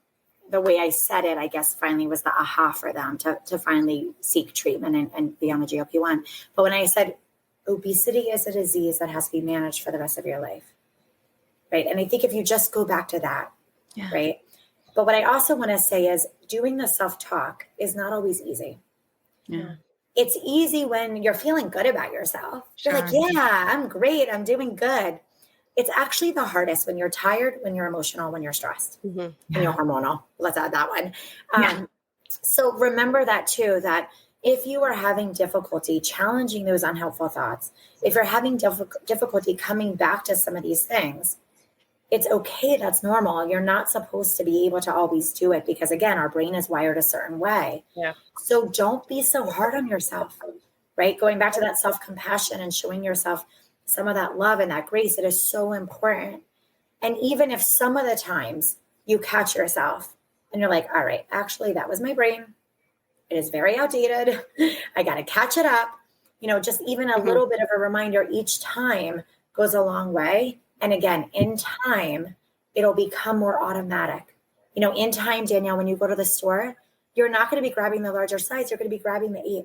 the way I said it, I guess finally was the aha for them to finally seek treatment and be on the GLP-1. But when I said obesity is a disease that has to be managed for the rest of your life, right? And I think if you just go back to that, right? But what I also want to say is doing the self-talk is not always easy. Yeah. It's easy when you're feeling good about yourself. You're like, yeah, I'm great. I'm doing good. It's actually the hardest when you're tired, when you're emotional, when you're stressed, when you're hormonal. Let's add that one. So remember that too, that if you are having difficulty challenging those unhelpful thoughts, if you're having difficulty coming back to some of these things, it's okay. That's normal. You're not supposed to be able to always do it because, again, our brain is wired a certain way. Yeah. So don't be so hard on yourself, right? Going back to that self-compassion and showing yourself some of that love and that grace, it is so important. And even if some of the times you catch yourself and you're like, all right, actually, that was my brain. It is very outdated. I got to catch it up. Just even a little bit of a reminder each time goes a long way. And again, in time, it'll become more automatic. In time, Danielle, when you go to the store, you're not going to be grabbing the larger size. You're going to be grabbing the 8.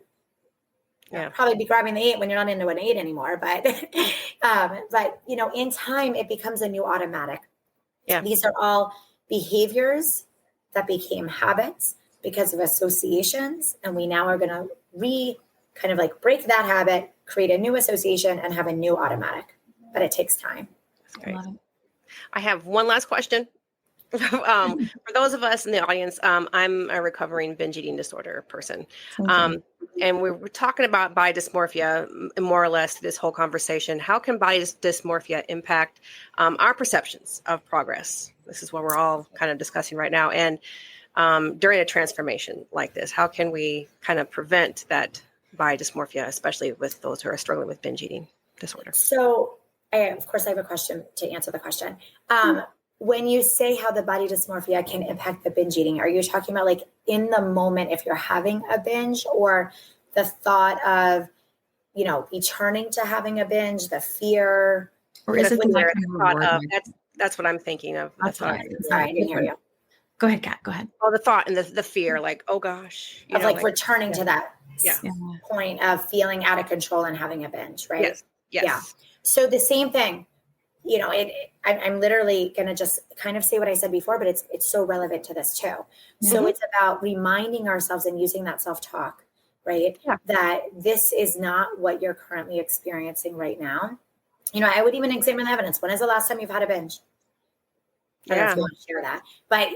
Yeah. Probably be grabbing the 8 when you're not into an 8 anymore. But, in time, it becomes a new automatic. Yeah. These are all behaviors that became habits because of associations. And we now are going to break that habit, create a new association, and have a new automatic. But it takes time. Great. I have one last question. For those of us in the audience, I'm a recovering binge eating disorder person. And we were talking about body dysmorphia, more or less, this whole conversation. How can body dysmorphia impact our perceptions of progress? This is what we're all kind of discussing right now. And during a transformation like this, how can we kind of prevent that body dysmorphia, especially with those who are struggling with binge eating disorder? So, of course, I have a question to answer the question. When you say how the body dysmorphia can impact the binge eating, are you talking about like in the moment if you're having a binge, or the thought of, returning to having a binge, the fear? Or is it the thought of? That's what I'm thinking of. Sorry, I didn't hear you. Go ahead, Kat. Go ahead. Oh, the thought and the fear, like, oh gosh. Returning to that point of feeling out of control and having a binge, right? Yes. Yeah. So the same thing, I'm literally going to just kind of say what I said before, but it's so relevant to this too. Mm-hmm. So it's about reminding ourselves and using that self-talk, right? Yeah. That this is not what you're currently experiencing right now. I would even examine the evidence. When is the last time you've had a binge? I don't know if you want to share that, but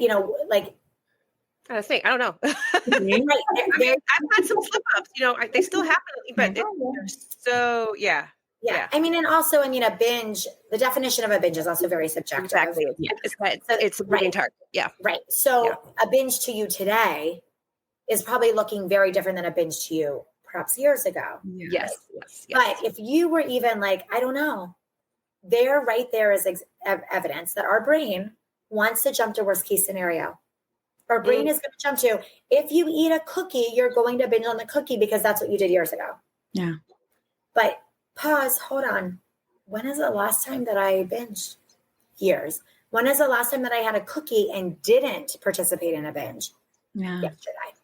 I think, I don't know. Right. I've had some slip ups, they still happen, but they're so, yeah. Yeah. A binge, the definition of a binge is also very subjective. Exactly. It's right. Target. Yeah. Right. So a binge to you today is probably looking very different than a binge to you perhaps years ago. Yes. But if you were even like, I don't know, right there is evidence that our brain wants to jump to worst case scenario. Our brain is going to jump to, if you eat a cookie, you're going to binge on the cookie because that's what you did years ago. Yeah. But pause, hold on. When is the last time that I binged? Years. When is the last time that I had a cookie and didn't participate in a binge? Yeah. Yesterday.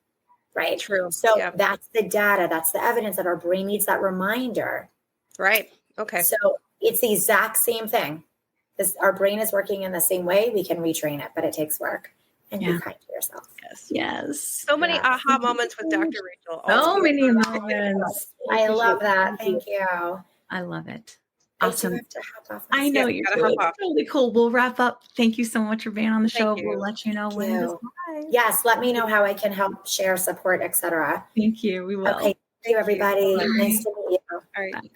Right? True. So that's the data. That's the evidence that our brain needs that reminder. Right. Okay. So it's the exact same thing. Our brain is working in the same way. We can retrain it, but it takes work. And be kind to yourself. Yes. So many aha moments with Dr. Rachel. So many moments. I love that. Thank you. I love it. Awesome. I have to hop off. I know you're totally cool. We'll wrap up. Thank you so much for being on the show. We'll let you know when it is live. Yes, let me know how I can help share, support, etc. Thank you. We will. Okay. Thank you, everybody. Nice to meet you. All right. Bye.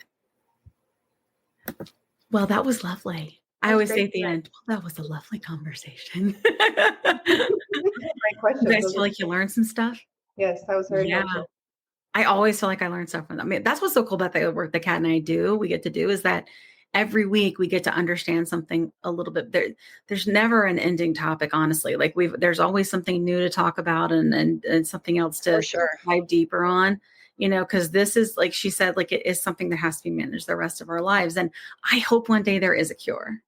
Well, that was lovely. I always say at the end, well, that was a lovely conversation. Great question. You guys feel like you learned some stuff? Yes, that was very helpful. I always feel like I learned stuff from them. I mean, that's what's so cool about the work that Kat and I get to do is that every week we get to understand something a little bit. There's never an ending topic, honestly. Like there's always something new to talk about and something else to dive deeper on. Because this is, like she said, like it is something that has to be managed the rest of our lives. And I hope one day there is a cure.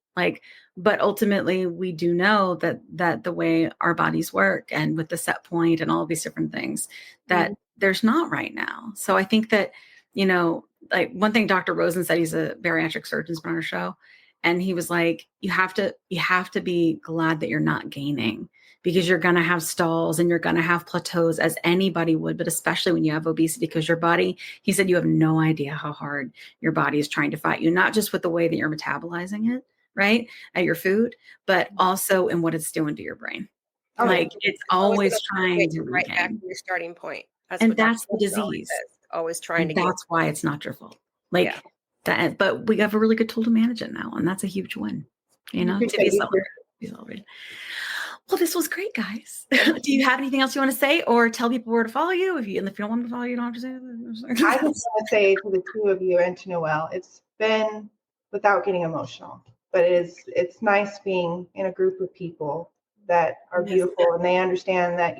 But ultimately we do know that the way our bodies work and with the set point and all of these different things that there's not right now. So I think that, like one thing Dr. Rosen said, he's a bariatric surgeon, he's been on our show. And he was like, you have to be glad that you're not gaining, because you're going to have stalls and you're going to have plateaus, as anybody would, but especially when you have obesity, because your body, he said, you have no idea how hard your body is trying to fight you, not just with the way that you're metabolizing it, right, at your food, but also in what it's doing to your brain. Oh, like it's always trying to right back regain. to your starting point. And that's the disease. Always trying and to that's why it's not your fault. Like Yeah. that, but we have a really good tool to manage it now. And that's a huge win, to be celebrated. Well, this was great, guys. Do you have anything else you want to say, or tell people where to follow you? If you don't want to follow you, you don't have to say it. I just want to say to the two of you and to Noelle, it's been, without getting emotional, but it's nice being in a group of people that are beautiful and they understand that,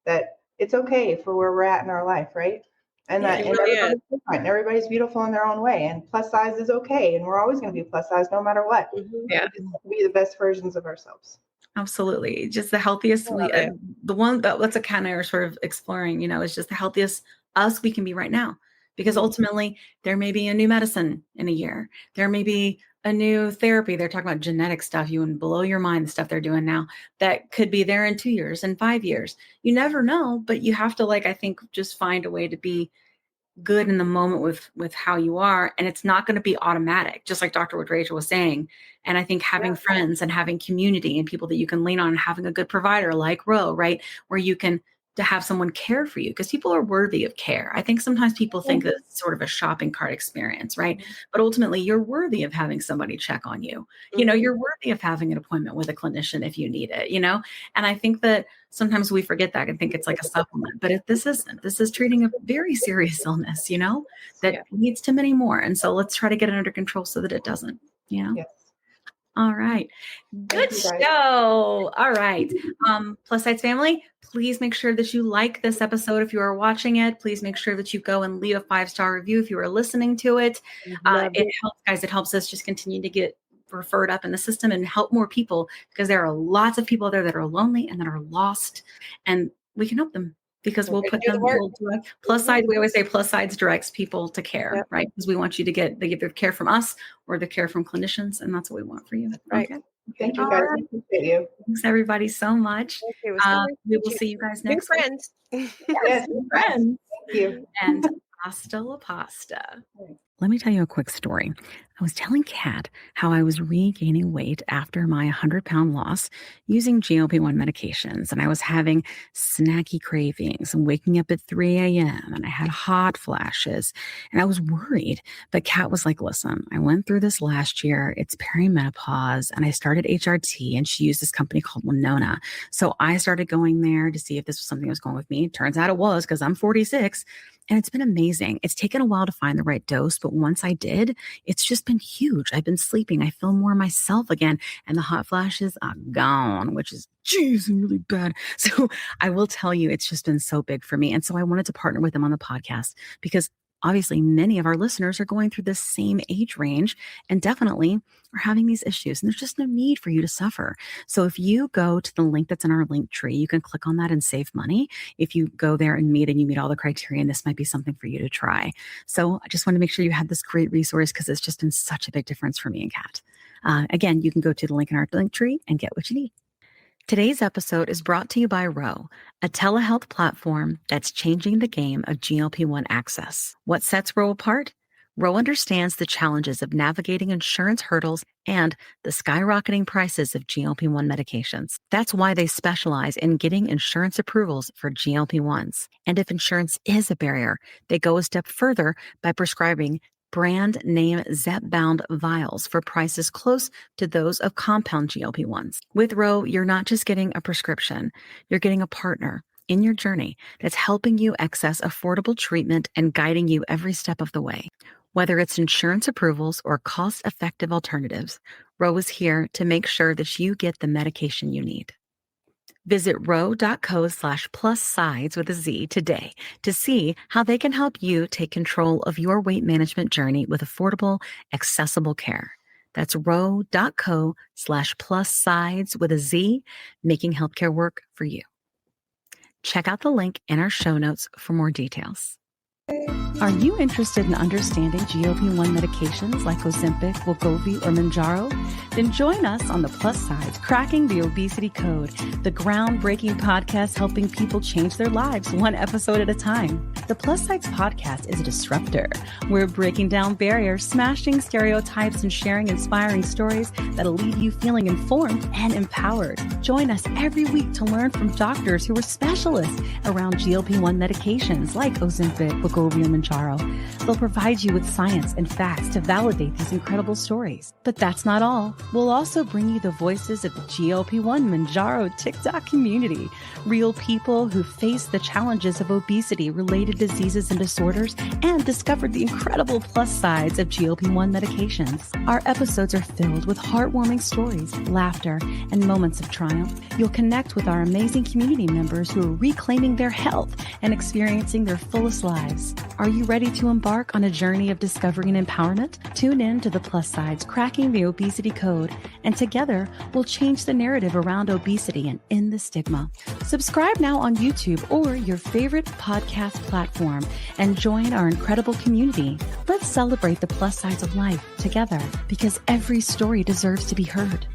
that it's okay for where we're at in our life, right? And that everybody's different. Everybody's beautiful in their own way, and plus size is okay. And we're always going to be plus size no matter what. Mm-hmm. Yeah. We just have to be the best versions of ourselves. Absolutely. Just the healthiest the one that's a kind of sort of exploring, is just the healthiest us we can be right now. Because ultimately there may be a new medicine in a year. There may be a new therapy. They're talking about genetic stuff. You wouldn't blow your mind, the stuff they're doing now that could be there in 2 years and 5 years. You never know, but you have to, I think, just find a way to be good in the moment with how you are. And it's not going to be automatic, just like Dr. Wood Rachel was saying. And I think having friends and having community and people that you can lean on, and having a good provider like Ro, right, where you can to have someone care for you, because people are worthy of care. I think sometimes people think that it's sort of a shopping cart experience, right? But ultimately you're worthy of having somebody check on you. You're worthy of having an appointment with a clinician if you need it, And I think that sometimes we forget that and think it's like a supplement, but this isn't. This is treating a very serious illness, that leads to many more. And so let's try to get it under control so that it doesn't, Yes. All right. Good show. All right. Plus Size family, please make sure that you like this episode. If you are watching it, please make sure that you go and leave a 5-star review if you are listening to it. It helps, guys. It helps us just continue to get referred up in the system and help more people, because there are lots of people there that are lonely and that are lost, and we can help them. Because we'll put them plus size. We always say plus size directs people to care, right? Because we want you to get the care from us or the care from clinicians, and that's what we want for you. Right. Okay. Thank you, guys. I appreciate you. Thanks, everybody, so much. We will see you guys next week. Friends. Yes, friends. Thank you. And hasta la pasta. Let me tell you a quick story. I was telling Kat how I was regaining weight after my 100-pound loss using GLP-1 medications, and I was having snacky cravings and waking up at 3 a.m. and I had hot flashes, and I was worried. But Kat was like, listen, I went through this last year. It's perimenopause, and I started HRT, and she used this company called Winona. So I started going there to see if this was something that was going with me. Turns out it was, because I'm 46. And it's been amazing. It's taken a while to find the right dose, but once I did, it's just been huge. I've been sleeping. I feel more myself again. And the hot flashes are gone, which is, really bad. So I will tell you, it's just been so big for me. And so I wanted to partner with them on the podcast, because obviously many of our listeners are going through this same age range and definitely are having these issues. And there's just no need for you to suffer. So if you go to the link that's in our link tree, you can click on that and save money. If you go there and you meet all the criteria, and this might be something for you to try. So I just want to make sure you have this great resource, because it's just been such a big difference for me and Kat. Again, you can go to the link in our link tree and get what you need. Today's episode is brought to you by Ro, a telehealth platform that's changing the game of GLP-1 access. What sets Ro apart? Ro understands the challenges of navigating insurance hurdles and the skyrocketing prices of GLP-1 medications. That's why they specialize in getting insurance approvals for GLP-1s. And if insurance is a barrier, they go a step further by prescribing brand name Zepbound vials for prices close to those of compound GLP-1s. With Ro, you're not just getting a prescription, you're getting a partner in your journey that's helping you access affordable treatment and guiding you every step of the way. Whether it's insurance approvals or cost-effective alternatives, Ro is here to make sure that you get the medication you need. Visit ro.co/plussides with a Z today to see how they can help you take control of your weight management journey with affordable, accessible care. That's ro.co/plussides with a Z, making healthcare work for you. Check out the link in our show notes for more details. Are you interested in understanding GLP-1 medications like Ozempic, Wegovy, or Mounjaro? Then join us on The Plus Sides, Cracking the Obesity Code, the groundbreaking podcast helping people change their lives one episode at a time. The Plus Sides podcast is a disruptor. We're breaking down barriers, smashing stereotypes, and sharing inspiring stories that'll leave you feeling informed and empowered. Join us every week to learn from doctors who are specialists around GLP-1 medications like Ozempic, Wegovy, and Mounjaro. They'll provide you with science and facts to validate these incredible stories. But that's not all. We'll also bring you the voices of the GLP-1 Mounjaro TikTok community, real people who face the challenges of obesity-related diseases and disorders and discovered the incredible plus sides of GLP-1 medications. Our episodes are filled with heartwarming stories, laughter, and moments of triumph. You'll connect with our amazing community members who are reclaiming their health and experiencing their fullest lives. Are you ready to embark on a journey of discovery and empowerment? Tune in to The Plus Sides, Cracking the Obesity Code, and together we'll change the narrative around obesity and end the stigma. Subscribe now on YouTube or your favorite podcast platform and join our incredible community. Let's celebrate the plus sides of life together, because every story deserves to be heard.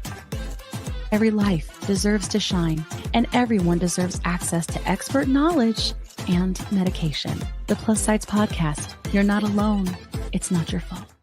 Every life deserves to shine, and everyone deserves access to expert knowledge and medication. The Plus Sides Podcast. You're not alone. It's not your fault.